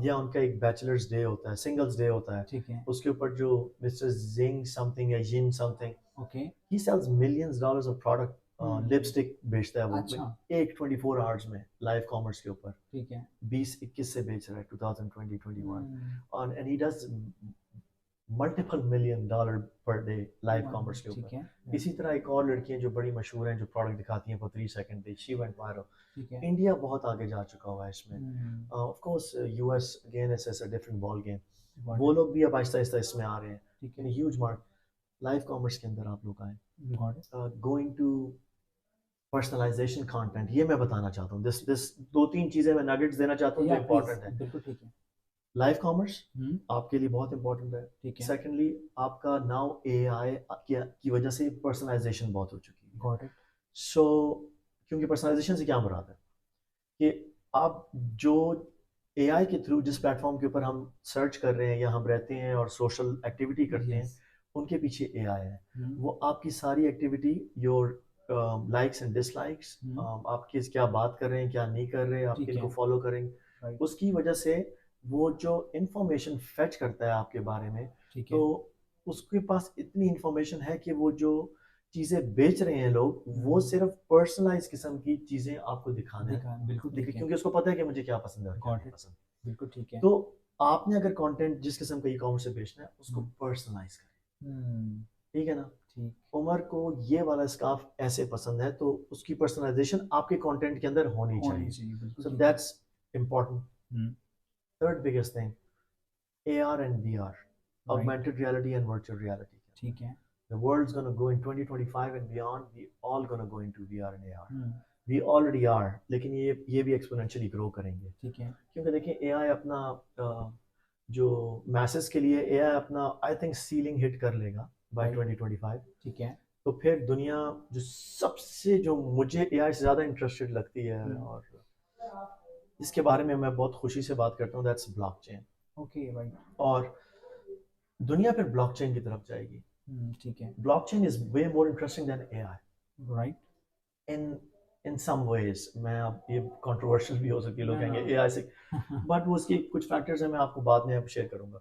या उनका एक बैचलर्स डे होता है, सिंगल्स डे होता है, ठीक है, उसके ऊपर जो मिस्टर जिंग समथिंग या Jin something, okay, he sells millions dollars of product. Hmm, lipstick बेचता है वो अच्छा, एक 24 आवर्स में लाइव कॉमर्स के ऊपर ठीक है, 20-21 से बेच रहा है, 2020-21। हम्म, और and he does multiple million dollar per day live commerce के ठीक ऊपर। है, इसी तरह एक और लड़की हैं जो बड़ी मशहूर हैं, जो प्रोडक्ट दिखाती हैं for 3 second day, she went viral. ठीक है, इंडिया बहुत आगे जा चुका हुआ है इसमें। Hmm, of course US again is a different ball game, got वो इट, लोग भी अब आहिस्ता आहिस्ता इसमें आ रहे हैं ठीक इन है, ह्यूज मार्केट। लाइव कॉमर्स के अंदर आप लोग आए, got it, going to personalisation content, ये मैं बताना चाहता हूँ। दिस दो तीन चीज़ें मैं नगेट्स देना चाहता हूँ जो या प्लीज, इंपॉर्टेंट है। बिल्कुल ठीक है, लाइव कॉमर्स हम्म, आपके लिए बहुत इंपॉर्टेंट है। ठीक है, सेकेंडली, आपका नाउ एआई की वजह से पर्सनलाइजेशन बहुत हो चुकी है। गॉट इट, सो क्योंकि पर्सनलाइजेशन से क्या मुराद है कि आप जो एआई के थ्रू जिस प्लेटफॉर्म के ऊपर हम सर्च कर रहे हैं या हम रहते हैं और सोशल एक्टिविटी करते हैं, यस, उनके पीछे एआई है। वो आपकी सारी activity, your likes and dislikes, आप किस क्या बात कर रहे हैं, क्या नहीं कर रहे हैं, आप ठीक किन को है, फॉलो करेंगे, राइट, उसकी वजह से वो जो इंफॉर्मेशन फेच करता है आपके बारे में, ठीक तो है, उसके पास इतनी इंफॉर्मेशन है कि वो जो चीज़ें बेच रहे हैं लोग, वो हम्म, सिर्फ पर्सनलाइज किस्म की चीज़ें आपको दिखाना है। दिखा, बिल्कुल देखिए ठीक है, क्योंकि उसको पता है कि मुझे क्या पसंद है और क्या गॉट नहीं इट, पसंद। बिल्कुल ठीक है, तो आपने अगर कंटेंट जिस किस्म का ई कॉमर्स से बेचना है, उसको हम्म, पर्सनलाइज करें। हम्म, ठीक है ना? ठीक, उमर को ये वाला स्कार्फ ऐसे पसंद है, तो उसकी पर्सनलाइजेशन आपके कंटेंट के अंदर होनी होनी चाहिए। चाहिए, बिल्कुल सो ठीक है, that's important. Hmm, third biggest thing, AR and VR, right, augmented reality and virtual reality. ठीक है, The world's gonna go in 2025 and beyond. We all gonna go into VR and AR. Hmm, We already are, लेकिन ये भी exponentially grow करेंगे। ठीक है, क्योंकि देखिए एआई अपना जो मैसेज के लिए एआई अपना आई थिंक सीलिंग हिट कर लेगा बाय राइट, 2025। ठीक है, तो फिर दुनिया जो सबसे जो मुझे एआई से ज़्यादा इंटरेस्टेड लगती है हम्म, और इसके बारे में मैं बहुत खुशी से बात करता हूँ, दैट्स ब्लॉकचेन। ओके, राइट, और दुनिया फिर ब्लॉकचेन की तरफ जाएगी। ठीक है, blockchain is way more interesting than AI right, in in some ways. मैं अब ये कंट्रोवर्शियल भी हो सकती है, लोग ना, कहेंगे ना, एआई से, बट वो उसकी कुछ फैक्टर्स हैं, मैं आपको बाद में अब शेयर करूंगा।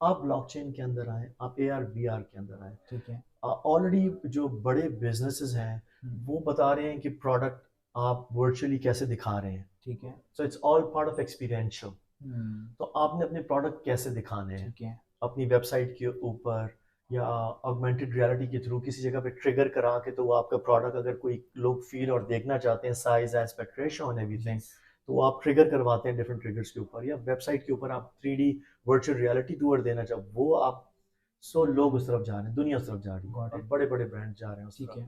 आप ब्लॉकचेन के अंदर आए, आप एआर बीआर के अंदर आए। ठीक है, ऑलरेडी जो बड़े बिजनेसेस हैं वो बता रहे हैं कि प्रोडक्ट आप वर्चुअली कैसे दिखा रहे हैं। ठीक है, so it's all part of experiential. Hmm, तो आपने अपने प्रोडक्ट कैसे दिखाने हैं, ठीक है, अपनी वेबसाइट के ऊपर या ऑगमेंटेड रियलिटी के थ्रू किसी जगह पे ट्रिगर करा के, तो वो आपका प्रोडक्ट अगर कोई लोग फील और देखना चाहते हैं, size aspect ratio and everything, yes, तो वो आप ट्रिगर करवाते हैं डिफरेंट ट्रिगर्स के ऊपर, या वेबसाइट के ऊपर आप 3D वर्चुअल रियलिटी टूर देना चाहो, वो आप, सो लोग उस तरफ जा रहे हैं, दुनिया उस तरफ जा रही है गॉट और इट, बड़े बड़े ब्रांड जा रहे हैं उस ठीक तरफ।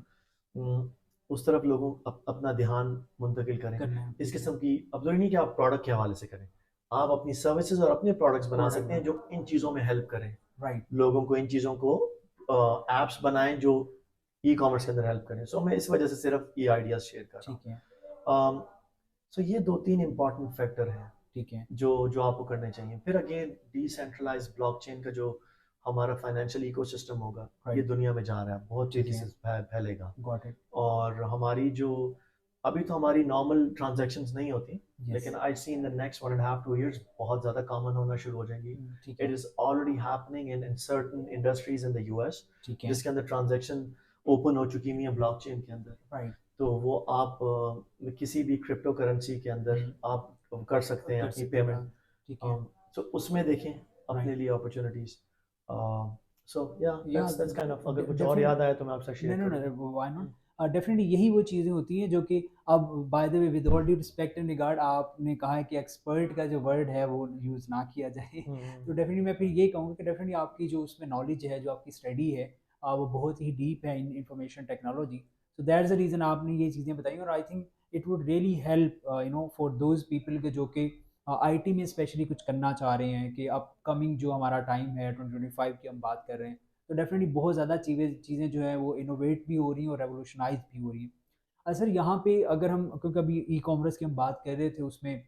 है, उस तरफ लोगों अपना ध्यान मुंतकिल करें। करना है, इस ठीक है, किस्म की, अब जरूरी नहीं कि आप प्रोडक्ट के हवाले से करें, आप अपनी सर्विसेज और अपने प्रोडक्ट्स बना प्रोडक्ट सकते हैं जो इन चीज़ों में हेल्प करें राइट, लोगों को, इन चीज़ों को एप्स बनाएं जो ई कॉमर्स के अंदर हेल्प करें। सो मैं इस वजह से सिर्फ ये आइडियाज शेयर कर रहा ठीक है, हूँ। सो ये दो तीन इंपॉर्टेंट फैक्टर हैं ठीक है, जो जो आपको करने चाहिए। फिर अगेन डिसेंट्रलाइज ब्लॉकचेन का जो हमारा फाइनेंशियल इकोसिस्टम होगा, ये राइट, दुनिया में जा रहा है, बहुत ठीक तेजी है, से फैलेगा। गॉट इट, और हमारी जो अभी तो हमारी नॉर्मल ट्रांजैक्शंस नहीं होती, यस, लेकिन आई सी इन द नेक्स्ट 1.5-2 years बहुत ज़्यादा कॉमन होना शुरू हो जाएंगी। ठीक इट है, is already happening in certain industries in the US, ठीक है, जिसके अंदर ट्रांजैक्शन ओपन हो चुकी हुई हैं ब्लॉकचेन के अंदर, राइट, तो वो आप किसी भी क्रिप्टो करेंसी के अंदर आप कर सकते हैं कर अपनी सकते हैं, पेमेंट। ठीक है, तो उसमें देखें अपने राइट, लिए अपॉर्चुनिटीज। सो या या दैट्स काइंड ऑफ, अगर कुछ और डेफिनेट, याद आए तो मैं आपसे शेयर नहीं, करूँगा। व्हाई नॉट, डेफिनेटली यही वो चीज़ें होती हैं जो कि, अब by the way with all due respect and regard, आपने कहा है कि एक्सपर्ट का जो वर्ड है वो यूज़ ना किया जाए तो डेफिनेटली मैं फिर ये कहूँगा कि डेफिनेटली आपकी जो उसमें नॉलेज है, जो आपकी स्टडी है, वो बहुत ही डीप है इन information technology. So that's the reason आपने ये चीज़ें बताई, और I think it would really help for those people के जो कि आईटी में स्पेशली कुछ करना चाह रहे हैं, कि अपकमिंग जो हमारा टाइम है 2025 की हम बात कर रहे हैं, तो डेफिनेटली बहुत ज़्यादा चीज़ें चीज़ें जो है वो इनोवेट भी हो रही हैं और रेवोल्यूशनाइज भी हो रही हैं। सर यहाँ पे अगर हम, क्योंकि अभी ई कॉमर्स की हम बात कर रहे थे, उसमें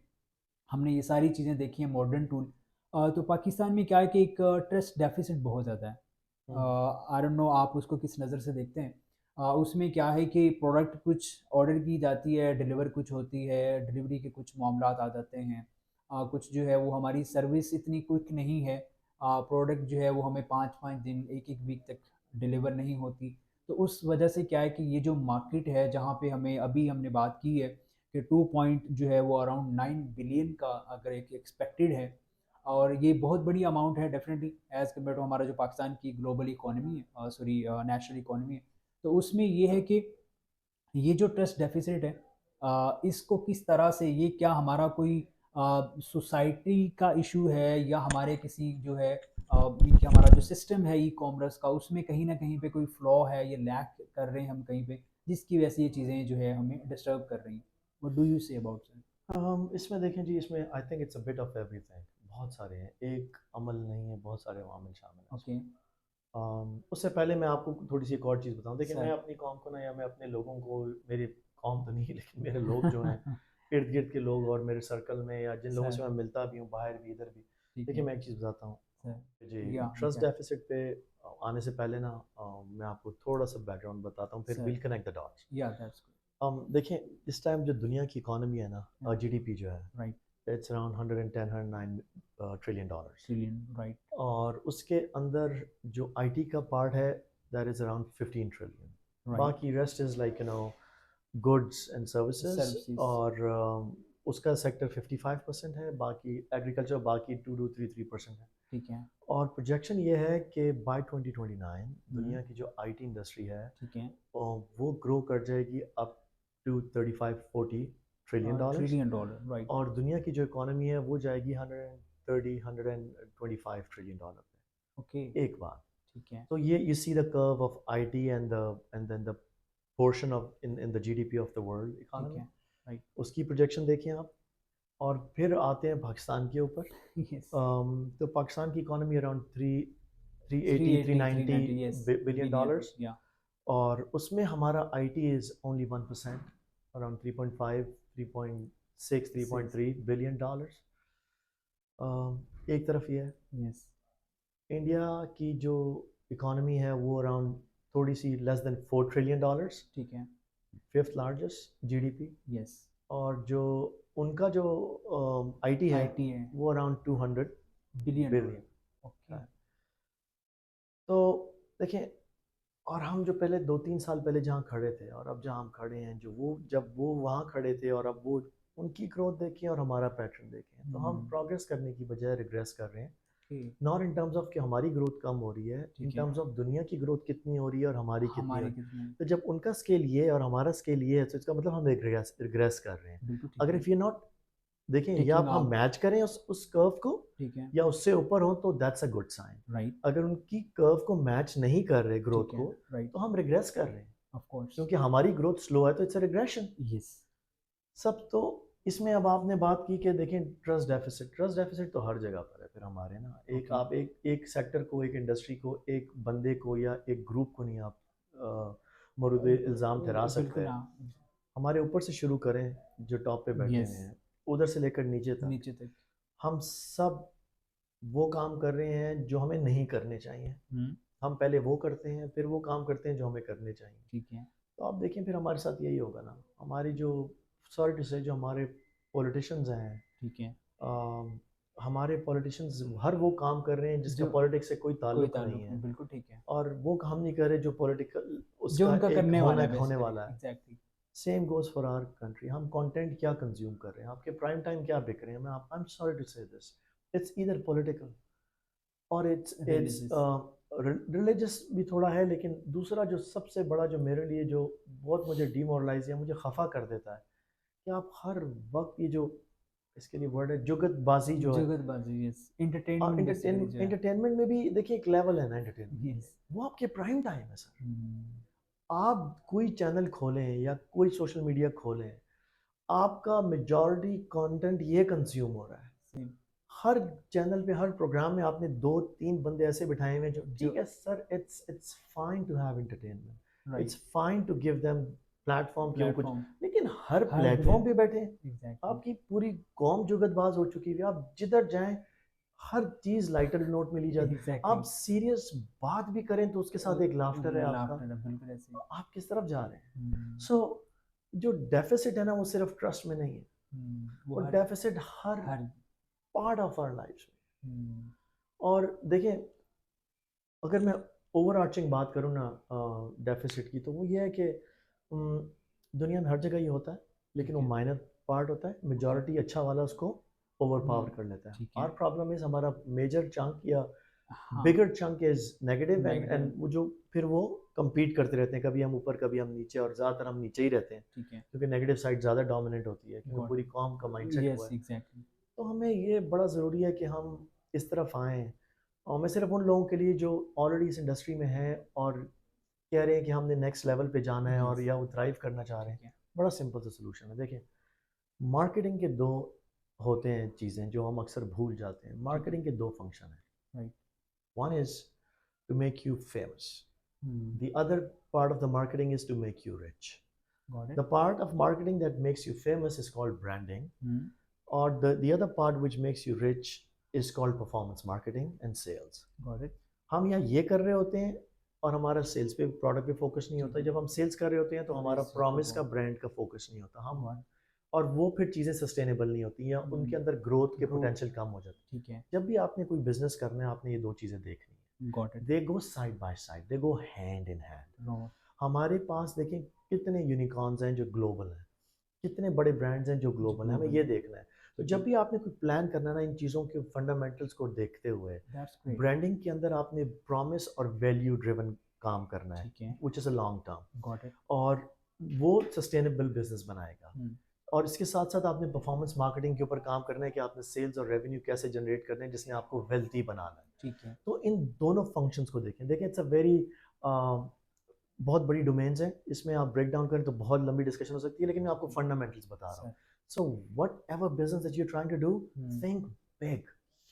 हमने ये सारी चीज़ें देखी हैं, मॉडर्न टूल, तो पाकिस्तान में क्या है कि एक ट्रस्ट डेफिसिट बहुत ज़्यादा है। आई डोंट नो आप उसको किस नज़र से देखते हैं। उसमें क्या है कि प्रोडक्ट कुछ ऑर्डर की जाती है, डिलीवर कुछ होती है, डिलीवरी के कुछ मामलात आ जाते हैं, कुछ जो है वो हमारी सर्विस इतनी क्विक नहीं है, प्रोडक्ट जो है वो हमें 5-5 दिन, 1-1 वीक तक डिलीवर नहीं होती। तो उस वजह से क्या है कि ये जो मार्केट है, जहाँ पे हमें अभी हमने बात की है कि 2 पॉइंट जो है वो अराउंड 9 बिलियन का अगर एक एक्सपेक्टेड है, और ये बहुत बड़ी अमाउंट है डेफिनेटली एज़ कम्पेयर टू हमारा जो पाकिस्तान की ग्लोबल इकोनॉमी है, सॉरी नेशनल इकोनॉमी है। तो उसमें ये है कि ये जो ट्रस्ट डेफिसिट है, इसको किस तरह से, ये क्या हमारा कोई सोसाइटी का इशू है, या हमारे किसी जो है कि हमारा जो सिस्टम है ई कॉमर्स का, उसमें कहीं ना कहीं पे कोई फ्लॉ है, ये लैक कर रहे हैं हम कहीं पे, जिसकी वजह से ये चीज़ें जो है हमें डिस्टर्ब कर रही हैं। What do you say about that? इसमें देखें जी, इसमें आई think it's a bit of everything, बहुत सारे हैं, एक अमल नहीं है, बहुत सारे अवामिल शामिल हैं ओके, इसमें। उससे पहले मैं आपको थोड़ी सी एक और चीज़ बताऊं। देखिए, मैं सर। अपनी कौम को ना, या मैं अपने लोगों को, मेरी कौम तो नहीं लेकिन मेरे लोग जो हैं, इर्द गिर्द के लोग और मेरे सर्कल में, या जिन लोगों सर, से मैं मिलता भी हूँ बाहर भी इधर भी, ठीक देखिए है, मैं एक चीज़ बताता हूँ सर, जी। या ट्रस्ट एग्जैक्ट, डेफिसिट पे आने से पहले ना, मैं आपको थोड़ा सा बैकग्राउंड बताता हूँ, फिर sir, will connect the dots. या दैट्स देखें, इस टाइम जो दुनिया की इकोनॉमी है ना, गुड, जीडीपी जो है, right, it's around 110-109 trillion dollars. Trillion, right, और उसके अंदर जो आईटी का पार्ट है, that is around 15 trillion. Right, बाकी rest is like goods and services, services, और उसका सेक्टर 55% है, बाकी एग्रीकल्चर बाकी 2-3% है। ठीक है, और प्रोजेक्शन ये है कि बाय 2029 हम्म, दुनिया की जो आईटी इंडस्ट्री है, ठीक है, वो ग्रो कर जाएगी up to 35-40 trillion dollars. $1 trillion, right, और दुनिया की जो इकोनॉमी है वो जाएगी 125 ट्रिलियन डॉलर ओके, पे एक बार। ठीक है, तो ये you see the curve of IT and then the portion of in the GDP of the world ठीक इकोनॉमी, है, राइट, उसकी प्रोजेक्शन देखें आप। और फिर आते हैं पाकिस्तान के ऊपर। यस, तो पाकिस्तान की economy around three three eighty three eighty three ninety ninety yes, billion billion, dollars या, और उसमें हमारा IT is only 1%, around 3.5, 3.6, 6, 3.3 billion dollars. एक तरफ ये है। यस, इंडिया की जो इकोनॉमी है वो अराउंड थोड़ी सी लेस देन 4 ट्रिलियन डॉलर्स, ठीक है, फिफ्थ लार्जेस्ट जीडीपी। यस, और जो उनका जो आईटी है आईटी है, वो around 200 billion billion dollar, okay, है। तो देखें, और हम जो पहले 2-3 साल पहले जहाँ खड़े थे और अब जहाँ हम खड़े हैं, जो वो जब वो वहाँ खड़े थे और अब वो, उनकी ग्रोथ देखें और हमारा पैटर्न देखें, तो हम प्रोग्रेस करने की बजाय रिग्रेस कर रहे हैं। Okay, not in terms of कि हमारी ग्रोथ कम हो रही है, इन ठीक है, टर्म्स ऑफ दुनिया की ग्रोथ कितनी हो रही है और हमारी कितनी हो हमारे रही है। कितने, तो जब उनका स्केल ये है और हमारा स्केल ये है, तो इसका मतलब हम रिग्रेस कर रहे हैं। बिल्कुल ठीक अगर है, इफ़ यू नॉट, देखें, या टेकिंग आप हम आप, मैच करें उस कर्व को ठीक है, या उससे ऊपर हो, तो that's a good sign. Right, अगर उनकी कर्व को मैच नहीं कर रहे ग्रोथ ठीक है, को, राइट, तो हम रिग्रेस कर रहे हैं, ऑफ कोर्स, क्योंकि हमारी ग्रोथ स्लो है, तो इट्स अ रिग्रेशन। यस, सब तो इसमें अब आपने बात की कि देखें, ट्रस्ट डेफिसिट तो हर जगह पर है। फिर हमारे ना, एक ओके, आप एक सेक्टर को, एक इंडस्ट्री को, एक बंदे को या एक ग्रुप को नहीं आप मरूद इल्ज़ाम ठहरा सकते बिल्कुल हैं। हाँ, हमारे ऊपर से शुरू करें, जो टॉप पे बैठे यस, हुए हैं, उधर से लेकर नीचे तक, नीचे तक, हम सब वो काम कर रहे हैं जो हमें नहीं करने चाहिए। हम पहले वो करते हैं, फिर वो काम करते हैं जो हमें करने चाहिए। ठीक है, तो आप देखें, फिर हमारे साथ यही होगा ना। हमारी जो, सॉरी टू से, जो हमारे पॉलिटिशियंस हैं, ठीक है, हमारे पॉलिटिशियंस हर वो काम कर रहे हैं जिसका जो पॉलिटिक्स से कोई कोई ताल्लुक ताल्लुक नहीं नहीं, है, बिल्कुल ठीक है। और वो काम नहीं कर रहे जो पॉलिटिकल जो उसका उनका एक करने वाला होने है होने बेसिकली, वाला है। Exactly. Same goes for our country. हम कंटेंट क्या कंज्यूम कर रहे हैं, आपके प्राइम टाइम क्या बिक रहे हैं। आई एम सॉरी टू से दिस, इट्स ईदर पॉलिटिकल और इट्स रिलीजियस। रिलीजियस भी थोड़ा है, लेकिन दूसरा जो सबसे बड़ा जो मेरे लिए जो बहुत मुझे डीमोरलाइज या मुझे खफा कर देता है कि आप हर वक्त ये जो इसके लिए वर्ड है जुगतबाजी जो है। जगतबाजी, यस, एंटरटेनमेंट बेसिकली जो है। एंटरटेनमेंट में भी देखिए एक लेवल है ना एंटरटेनमेंट में, यस। वो आपके प्राइम टाइम है सर। आप कोई चैनल खोलें या कोई सोशल मीडिया खोलें, आपका मेजॉरिटी कंटेंट ये कंज्यूम हो रहा है। सेम। हर चैनल पे हर प्रोग्राम में आपने 2-3 बंदे ऐसे बिठाए हुए हैं जो जो ठीक है sir, it's fine to have entertainment, right it's fine to give them platform कि वो कुछ, प्लेटफॉर्म लेकिन हर हर प्लेटफॉर्म पे बैठे हैं। एग्जैक्टली। आपकी पूरी कौम जुगतबाज हो चुकी है, आप जिधर जाएं हर चीज लाइटर नोट में ली जाती। आप एग्जैक्टली। सीरियस बात भी करें तो उसके साथ एक लाफ्टर है आपका। लाफ्टर है, बिल्कुल ऐसे ही। आप किस तरफ जा रहे हैं? हम्म, सो जो डेफिसिट है ना वो सिर्फ ट्रस्ट में नहीं है, वो वो हर डेफिसिट हर हर पार्ट ऑफ आवर लाइफ में। हम्म, और देखिए, अगर मैं ओवर आर्चिंग बात करूँ ना डेफिसिट की, तो वो ये है कि दुनिया में हर जगह ये होता है, लेकिन वो ठीक है। माइनर पार्ट होता है। मेजॉरिटी अच्छा वाला उसको ओवर पावर हम्म, कर लेता है। ठीक है। आवर प्रॉब्लम इज हमारा मेजर चंक या हाँ, bigger chunk is negative, and negative, वो जो फिर वो compete करते रहते हैं, कभी हम ऊपर कभी हम नीचे, और ज़्यादातर हम नीचे ही रहते हैं ठीक है। क्योंकि नेगेटिव साइड ज़्यादा डोमिनेट होती है, क्योंकि गॉट पूरी कौम का माइंडसेट यस हुआ है। एग्जैक्टली। तो हमें ये बड़ा ज़रूरी है कि हम इस तरफ आएँ, और मैं सिर्फ उन लोगों के लिए जो ऑलरेडी इस इंडस्ट्री में हैं और कह रहे हैं कि हमने नेक्स्ट लेवल पे जाना है और यस, या वो थ्राइव करना चाह रहे हैं, ठीक है। बड़ा सिंपल सा सोल्यूशन है। देखिए, मार्केटिंग के दो होते हैं चीज़ें जो हम अक्सर भूल जाते हैं। मार्केटिंग के दो फंक्शन हैं। Right. One is to make you famous, hmm, the other part of the marketing is to make you rich. Got The it. part of marketing that makes you famous is called branding, or the other part which makes you rich is called performance marketing and sales. Got it. हम यहाँ ये कर रहे होते हैं और हमारा sales पे, प्रोडक्ट पे फोकस नहीं होता। ठीक है। जब हम सेल्स कर रहे होते हैं तो तो हमारा इस प्रॉमिस का को ब्रांड का फोकस नहीं होता हम, वन और वो फिर चीज़ें सस्टेनेबल नहीं होती या उनके अंदर ग्रोथ के ग्रोथ, पोटेंशियल कम हो जाते ठीक है। हैं। जब भी आपने कोई बिजनेस करना है, आपने ये दो चीज़ें देखनी है। Got it. They go side by side, they go hand in hand. हमारे पास देखें कितने यूनिकॉर्न्स हैं जो ग्लोबल हैं, कितने बड़े ब्रांड्स हैं जो ग्लोबल हैं, हमें ये देखना है। तो जब भी आपने कोई प्लान करना है ना, इन चीज़ों के फंडामेंटल्स को देखते हुए, दैट्स ग्रेट। ब्रांडिंग के अंदर आपने प्रॉमिस और वैल्यू ड्रिवन काम करना है, ठीक है। Which is a long term, got it. और वो सस्टेनेबल बिजनेस बनाएगा। और इसके साथ साथ आपने परफॉर्मेंस मार्केटिंग के ऊपर काम करना है कि आपने सेल्स और रेवेन्यू कैसे जनरेट करने हैं जिसने आपको वेल्थी बनाना है। ठीक है। तो इन दोनों फंक्शंस को देखें। देखें, इट्स अ वेरी बहुत बड़ी डोमेन्स हैं, इसमें आप ब्रेक डाउन करें तो बहुत लंबी डिस्कशन हो सकती है, लेकिन मैं आपको फंडामेंटल्स बता रहा हूँ। So whatever business that you trying to do, think big,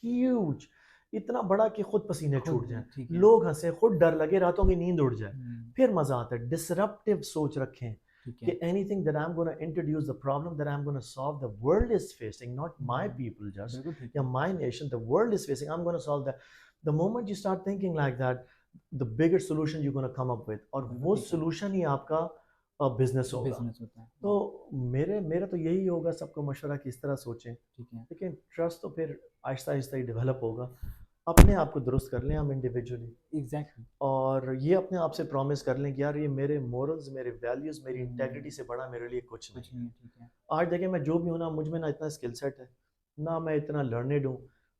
huge, इतना बड़ा कि खुद पसीने छूट जाएं, ठीक है। लोग हंसे, खुद डर लगे, रातों की नींद उड़ जाए, फिर मजा आता है। डिसरप्टिव सोच रखें ठीक कि है। anything that I'm going to introduce, the problem that I'm going to solve, the world is facing, not my people just, बिल्कुल ठीक या है। my nation, the world is facing, I'm going to solve that. The moment you start thinking like that, the bigger solution you're going to come up with, और बिल्कुल वो ठीक है। solution ही आपका बिजनेस होगा। बिजनेस होता है। तो मेरा तो यही होगा सबको मशवरा कि इस तरह सोचें। ठीक है। लेकिन ट्रस्ट तो फिर आहिस्ता आहिस्ता ही डेवलप होगा। अपने आप को दुरुस्त कर लें हम इंडिविजुअली, एग्जैक्टली। और ये अपने आप से प्रॉमिस कर लें कि यार ये मेरे मोरल्स, मेरे वैल्यूज़, मेरी इंटेग्रिटी से बड़ा मेरे लिए कुछ कुछ नहीं नहीं है। है। ठीक है। आज देखिए, मैं जो भी हूँ ना, मुझ में ना इतना स्किल सेट है, ना मैं इतना लर्नेड हूँ,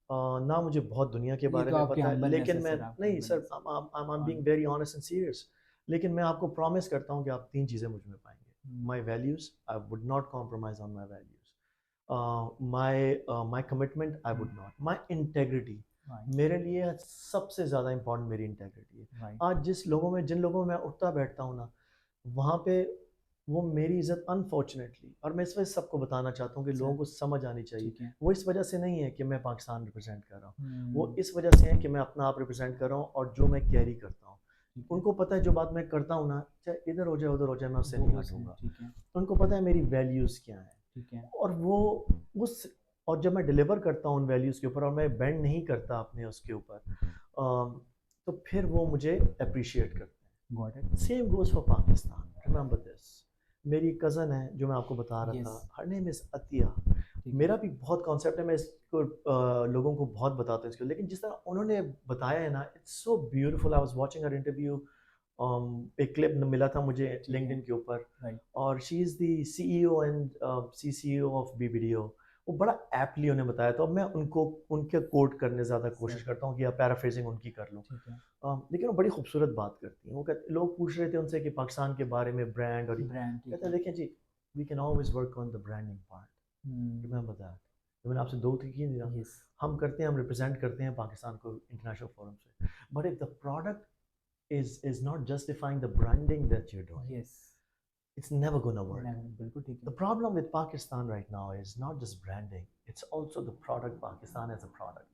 ना मुझे बहुत दुनिया के ये बारे तो में आपकी पता है, humbleness लेकिन है मैं सर, आपकी नहीं sir, humbleness। I am being हाँ। Very honest and serious. लेकिन मैं आपको प्रॉमिस करता हूँ कि आप 3 चीज़ें मुझ में पाएंगे। My values, I would not compromise on my values. My commitment, I would not, my integrity, मेरे लिए सबसे ज़्यादा इंपॉर्टेंट मेरी इंटेग्रिटी है। राइट। आज जिन लोगों में मैं उठता बैठता हूँ ना, वहाँ पे वो मेरी इज़्ज़त अनफॉर्चुनेटली, और मैं इस वजह से सबको बताना चाहता हूँ कि सर, लोगों को समझ आनी चाहिए, ठीक है। वो इस वजह से नहीं है कि मैं पाकिस्तान रिप्रेजेंट कर रहा हूँ, वो हम्म, इस वजह से है कि मैं अपना आप रिप्रेजेंट कर रहा हूँ और जो मैं कैरी करता हूँ। ठीक है। उनको पता है जो बात मैं करता हूँ ना, चाहे इधर हो जाए उधर हो जाए, मैं उससे वो नहीं उससे, हटूंगा। ठीक है। उनको पता है मेरी वैल्यूज़ क्या हैं, ठीक है। और वो उस, और जब मैं डिलीवर करता हूँ उन वैल्यूज़ के ऊपर और मैं बेंड नहीं करता अपने उसके ऊपर, तो फिर वो मुझे अप्रिशिएट करते हैं। Got it. Same goes for Pakistan, remember this. मेरी कज़न है जो मैं आपको बता रहा Yes. था, हर नेम इज़ अतिया। ठीक है। मेरा भी बहुत कॉन्सेप्ट है, मैं इसको लोगों को बहुत बताता हूँ इसको, लेकिन जिस तरह उन्होंने बताया है ना, it's so beautiful. I was watching her interview, एक क्लिप मिला था मुझे ठीक है। लिंक्डइन के ऊपर, राइट। और she is the CEO and CCO of BBDO. वो बड़ा एप्टली उन्हें बताया, तो अब मैं उनको उनके कोट करने ज़्यादा कोशिश सर। करता हूँ कि या पैराफ्रेजिंग उनकी कर लूँ। ठीक है। लेकिन वो बड़ी खूबसूरत बात करती हैं। वो कहते, लोग पूछ रहे थे उनसे कि पाकिस्तान के बारे में ब्रांड, और ब्रांड। ठीक कहते है। हैं देखें जी, we can always work on the branding part, remember that. तो मैंने आपसे 2 की ना, यस। हम करते हैं, हम रिप्रेजेंट करते हैं पाकिस्तान को इंटरनेशनल फोरम से, but if the product is not justifying the branding that you're doing, yes. it's never gonna work. बिल्कुल ठीक The है। problem with Pakistan right now is not just branding, it's also the product, Pakistan as a product.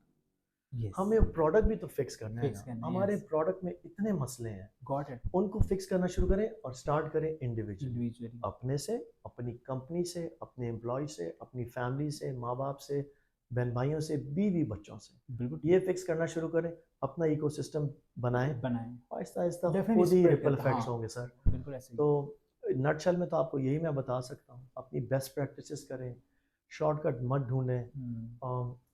Yes. हमें product भी तो fix करना है fix ना। करना है। हमारे यस। प्रोडक्ट में इतने मसले हैं, गॉट इट। उनको फिक्स करना शुरू करें और स्टार्ट करें इंडिविजुअली, इंडिविजुअली। अपने से, अपनी कंपनी से, अपने एम्प्लॉय से, अपनी फैमिली से, माँ बाप से, बहन भाइयों से, बीवी बच्चों से, बिल्कुल ये फिक्स करना शुरू करें, अपना इकोसिस्टम बनाएं, बनाएं। आहिस्ता आहिस्ता डेफिनेटली खुद ही स्प्रेड रिपल करता, इफेक्ट्स हाँ होंगे सर। बिल्कुल ऐसे ही। तो नटशल में तो आपको यही मैं बता सकता हूँ, अपनी बेस्ट प्रैक्टिसेस करें, शॉर्टकट मत ढूंढें,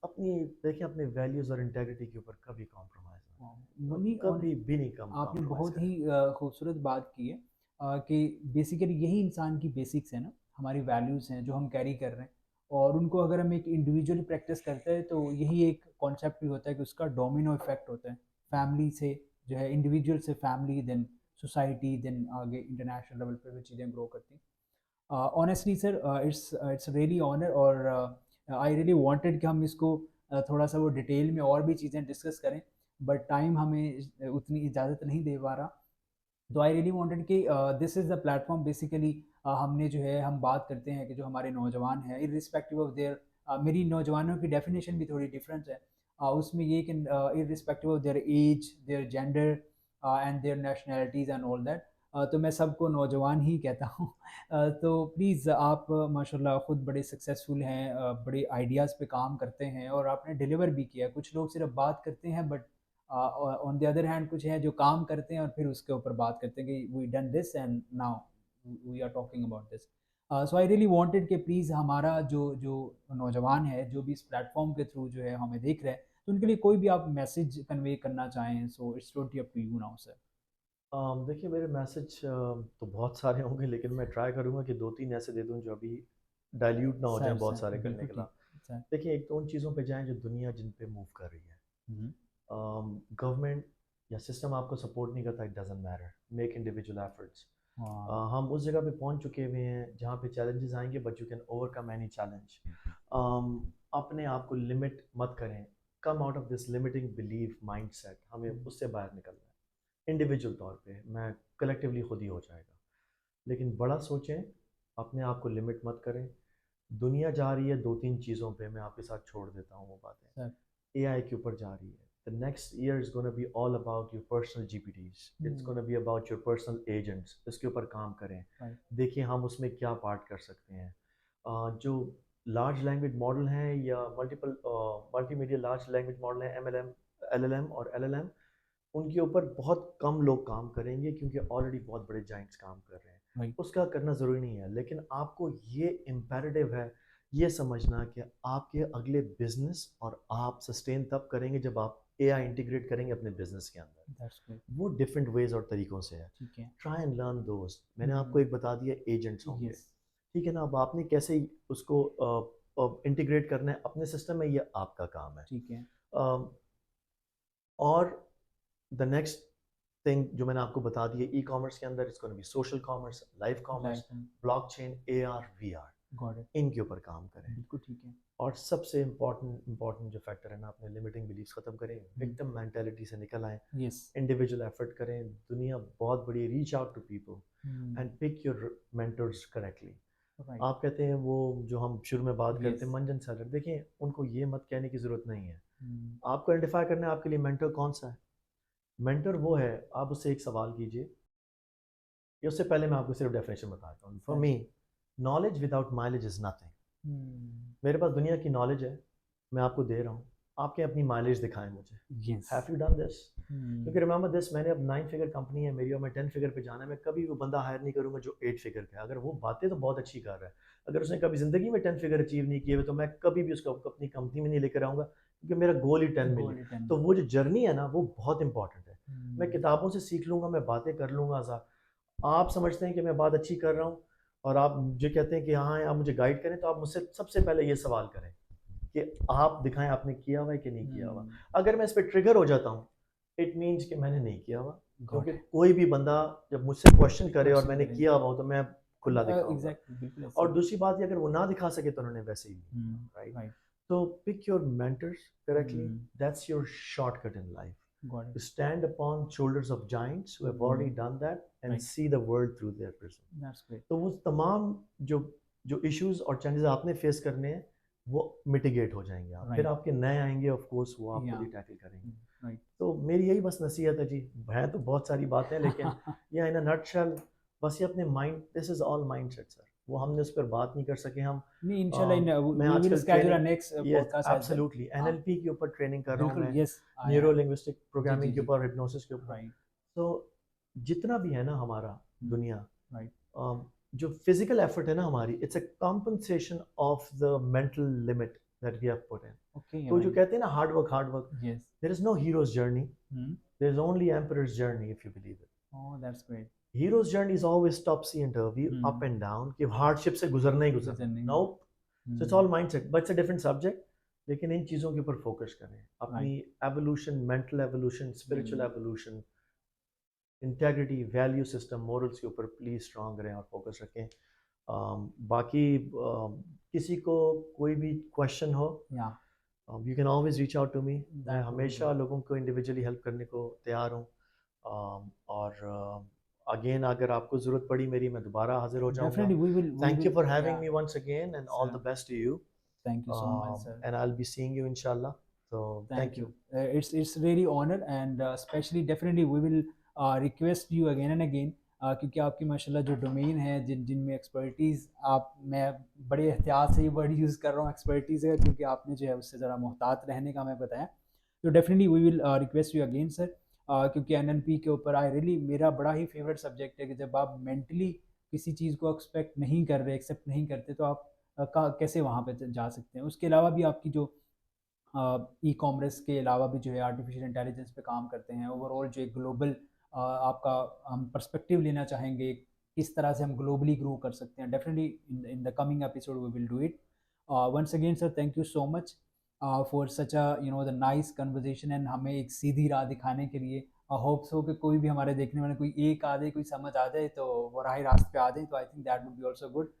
अपनी देखें, अपने वैल्यूज़ और इंटेग्रिटी के ऊपर कभी कॉम्प्रोमाइज़ ना मनी करें, कभी भी नहीं कम आपने कॉम्प्रोमाइज़ बहुत करें। ही खूबसूरत बात की है कि बेसिकली यही इंसान की बेसिक्स है ना, हमारी वैल्यूज़ हैं जो हम कैरी कर रहे हैं, और उनको अगर हम एक इंडिविजुअली प्रैक्टिस करते हैं तो यही एक कॉन्सेप्ट भी होता है कि उसका डोमिनो इफेक्ट होता है, फैमिली से जो है, इंडिविजुअल से फैमिली, देन सोसाइटी, देन आगे इंटरनेशनल लेवल पे भी चीज़ें ग्रो करती हैं। Honestly sir, it's really honour, और आई रियली वांटेड कि हम इसको थोड़ा सा वो डिटेल में और भी चीज़ें डिस्कस करें, बट टाइम हमें उतनी इजाज़त नहीं दे पा रहा। तो आई रियली वांटेड कि this is the platform basically, हमने जो है, हम बात करते हैं कि जो हमारे नौजवान हैं, इर्रिस्पेक्टिव ऑफ देयर, मेरी नौजवानों की डेफिनेशन भी थोड़ी डिफरेंट है, उसमें ये कि irrespective of their age, their gender and their nationalities and all that, तो मैं सबको नौजवान ही कहता हूँ। तो प्लीज़ आप माशाल्लाह ख़ुद बड़े सक्सेसफुल हैं, बड़े आइडियाज़ पे काम करते हैं और आपने डिलीवर भी किया। कुछ लोग सिर्फ बात करते हैं, but on the other hand कुछ है जो काम करते हैं और फिर उसके ऊपर बात करते हैं कि we done this and now we are talking about this. So I really wanted कि प्लीज़ हमारा जो जो नौजवान है, जो भी इस प्लेटफॉर्म के थ्रू जो है हमें देख रहे हैं, तो उनके लिए कोई भी आप मैसेज कन्वे करना चाहें, so it's totally up to you now sir. देखिए, मेरे मैसेज तो बहुत सारे होंगे, लेकिन मैं ट्राई करूँगा कि 2-3 ऐसे दे दूँ जो अभी डाइल्यूट ना हो जाएँ सर बहुत सर सारे करने बिल्कुल के ठीक। लिए। सर। देखिए, एक तो उन चीज़ों पे जाएँ जो दुनिया जिन पे मूव कर रही है। हम्म। गवर्नमेंट या सिस्टम आपको सपोर्ट नहीं करता, it doesn't matter, make individual efforts. हाँ। हम उस जगह पे पहुंच चुके हुए हैं जहाँ पे चैलेंजेस आएंगे, but you can overcome any challenge. अपने आप को लिमिट मत करें, come out of this limiting belief mindset, हमें उससे बाहर निकलना है। इंडिविजुअल तौर पे मैं, कलेक्टिवली खुद ही हो जाएगा, लेकिन बड़ा सोचें, अपने आप को लिमिट मत करें। दुनिया जा रही है 2-3 चीज़ों पे, मैं आपके साथ छोड़ देता हूँ वो बातें। सर। AI के ऊपर जा रही है। The next year is going to be all about your personal GPTs. It's going to be about your personal agents. इसके ऊपर काम करें। Right. देखिए हम उसमें क्या पार्ट कर सकते हैं। जो लार्ज लैंग्वेज मॉडल हैं या मल्टीमीडिया लार्ज लैंग्वेज मॉडल हैं, MLM, LLM और LLM, उनके ऊपर बहुत कम लोग काम करेंगे क्योंकि ऑलरेडी बहुत बड़े जाइंट्स काम कर रहे हैं। Right. उसका करना ज़रूरी नहीं है, लेकिन आपको ये इम्पेरेटिव है ये समझना कि आपके अगले बिजनेस और आप सस्टेन तब करेंगे जब आप AI इंटीग्रेट करेंगे अपने बिजनेस के अंदर। That's great. वो डिफरेंट वेज और तरीक़ों से है। ठीक है। ट्राई एंड लर्न दोस्त। मैंने आपको एक बता दिया, एजेंट्स होंगे। Yes. ठीक है ना, अब आपने कैसे उसको इंटीग्रेट करना है अपने सिस्टम में, ये आपका काम है। ठीक है। और द नेक्स्ट थिंग जो मैंने आपको बता दिया, ई कॉमर्स के अंदर it's gonna be social commerce, live commerce, blockchain, AR, VR, Got it. इनके ऊपर काम करें। बिल्कुल ठीक है। और सबसे इम्पोर्टेंट जो फैक्टर है ना, अपने लिमिटिंग बिलीफ्स ख़त्म करें, विक्टिम मेंटालिटी से निकल आएँ, Yes. इंडिविजुअल एफर्ट करें। दुनिया बहुत बड़ी है, reach out to people and pick your mentors correctly. Right. आप कहते हैं वो जो हम शुरू में बात करते हैं Yes. मंजन सेलर, देखिए उनको ये मत कहने की ज़रूरत नहीं है। आपको आइडेंटिफाई करना है आपके लिए मेंटर कौन सा है। मेंटर वो है, आप उससे एक सवाल कीजिए, या उससे पहले मैं आपको सिर्फ डेफिनेशन बताता हूँ। For me, knowledge without mileage is nothing. मेरे पास दुनिया की नॉलेज है, मैं आपको दे रहा हूँ, आपके अपनी माइलेज दिखाएं मुझे, yes have you done this? क्योंकि रिमेंबर दिस, मैंने अब 9 फिगर कंपनी है मेरी और मैं 10 फिगर पे जाना है, मैं कभी वो बंदा हायर नहीं करूंगा जो 8 फिगर पे है। अगर वो बातें तो बहुत अच्छी कर रहा है, अगर उसने कभी जिंदगी में 10 फिगर अचीव नहीं किए हुए तो मैं कभी भी उसको अपनी कंपनी में नहीं लेकर आऊंगा, क्योंकि मेरा गोल ही 10 मिलियन। तो वो जो जर्नी है ना वो बहुत इंपॉर्टेंट है। मैं किताबों से सीख लूंगा, मैं बातें कर लूंगा आज़ाद। आप समझते हैं कि मैं बात अच्छी कर रहा हूँ और आप मुझे कहते हैं कि हाँ आप मुझे गाइड करें, तो आप मुझसे सबसे पहले ये सवाल करें कि आप दिखाएं आपने किया हुआ है कि नहीं किया हुआ। अगर मैं इस पर ट्रिगर हो जाता हूँ, इट मीन्स कि मैंने नहीं किया हुआ, क्योंकि कोई भी बंदा जब मुझसे क्वेश्चन करे और मैंने किया हुआ हो तो मैं खुला दिखाऊंगा। एग्जैक्टली बिल्कुल और दूसरी बात ये, अगर वो ना दिखा सके तो उन्होंने वैसे ही, राइट? राइट तो pick your mentors correctly, that's your shortcut in life, got to stand upon shoulders of giants who have already done that and Right. see the world through their prism. That's great तो वो तमाम जो जो issues और challenges आपने face करने हैं वो मिटिगेट हो जाएंगे। आप फिर Right. आपके नए आएंगे, ऑफ कोर्स वो आप खुद Yeah. ही टैकल करेंगे। राइट तो मेरी यही बस नसीहत है जी, है तो बहुत सारी बातें लेकिन या इन अ नटशेल बस ये अपने mind, this is all mindset sir, वो हमने उस पर बात नहीं कर सके हम। नहीं इंशाल्लाह मैं वी विल आजकल schedule a training, next yes podcast as well absolutely, NLP के ऊपर ट्रेनिंग कर रहा हूँ बिल्कुल मैं, यस न्यूरो लिंग्विस्टिक जी प्रोग्रामिंग के जी ऊपर, हिप्नोसिस के ऊपर। राइट तो जितना भी है ना हमारा दुनिया, राइट जो फिजिकल एफर्ट है ना हमारी, it's a compensation of the mental limit that we have put in. Okay तो जो कहते हैं ना hard work, yes there is no hero's journey, there is only emperor's journey if you believe it. Oh that's great hero's journey is always topsy interview up and down, कि hardship से गुजरना ही गुजरना। No, so it's all mindset, but it's a different subject. लेकिन इन चीज़ों के ऊपर फोकस करें, अपनी evolution, mental evolution, spiritual evolution, integrity, value system, morals के ऊपर प्लीज स्ट्रांग रहें और फोकस रखें। बाकी किसी को कोई भी क्वेश्चन हो, या you can always reach out to me. मैं That would be हमेशा लोगों को इंडिविजुअली हेल्प करने को तैयार हूँ। और अगेन अगर आपको ज़रूरत पड़ी मेरी, मैं दोबारा हाजिर हो जाऊँगा। definitely we Thank you will for having yeah me once again, and all sir the best to you. thank you so much sir And I'll be seeing you inshallah. So thank you. It's really honor and especially definitely we will request you again and again क्योंकि आपकी माशाल्लाह जो domain है जिनमें expertise आप, मैं बड़े एहतियात से ये वर्ड यूज़ कर रहा हूँ एक्सपर्टीज़ है, क्योंकि आपने जो है उससे ज़रा मोहतात रहने का मैं बताया। तो definitely we will request you again sir, क्योंकि एनएलपी के ऊपर मेरा बड़ा ही फेवरेट सब्जेक्ट है कि जब आप मेंटली किसी चीज़ को एक्सपेक्ट नहीं कर रहे, एक्सेप्ट नहीं करते, तो आप कैसे वहाँ पे जा सकते हैं। उसके अलावा भी आपकी जो ई कॉमर्स के अलावा भी जो है आर्टिफिशियल इंटेलिजेंस पे काम करते हैं, ओवरऑल जो एक ग्लोबल आपका हम पर्सपेक्टिव लेना चाहेंगे, किस तरह से हम ग्लोबली ग्रो कर सकते हैं। Definitely in the coming episode we will do it. Once again sir thank you so much for such a the nice conversation and हमें एक सीधी राह दिखाने के लिए। होप्स हो कि कोई भी हमारे देखने वाले कोई एक आ जाए, कोई समझ आ जाए, तो वो राह रास्ते पे आ जाए, तो I think that would be also good.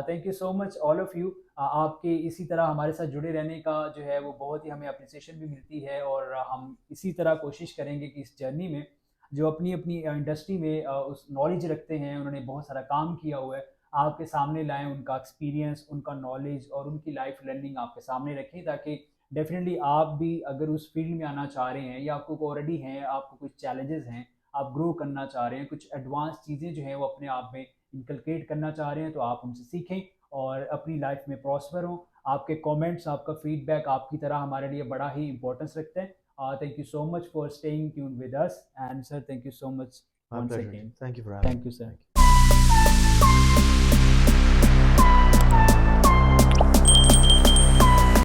Thank you so much all of you. आपके इसी तरह हमारे साथ जुड़े रहने का जो है वो बहुत ही हमें अप्रिसिएशन भी मिलती है, और हम इसी तरह कोशिश करेंगे कि इस जर्नी में जो अपनी अपनी इंडस्ट्री में उस नॉलेज रखते हैं, उन्होंने बहुत सारा काम किया हुआ है, आपके सामने लाएं, उनका एक्सपीरियंस, उनका नॉलेज और उनकी लाइफ लर्निंग आपके सामने रखें, ताकि डेफिनेटली आप भी अगर उस फील्ड में आना चाह रहे हैं या आपको ऑलरेडी हैं, आपको कुछ चैलेंजेस हैं, आप ग्रो करना चाह रहे हैं, कुछ एडवांस चीज़ें जो हैं वो अपने आप में इनकलकेट करना चाह रहे हैं, तो आप हमसे सीखें और अपनी लाइफ में प्रॉस्पर हों। आपके कमेंट्स, आपका फीडबैक आपकी तरह हमारे लिए बड़ा ही इंपॉर्टेंस रखते हैं। Thank you so much for staying tuned with us, and sir thank you so much My once pleasure. again. Thank you for having me. Thank you sir. Thank you.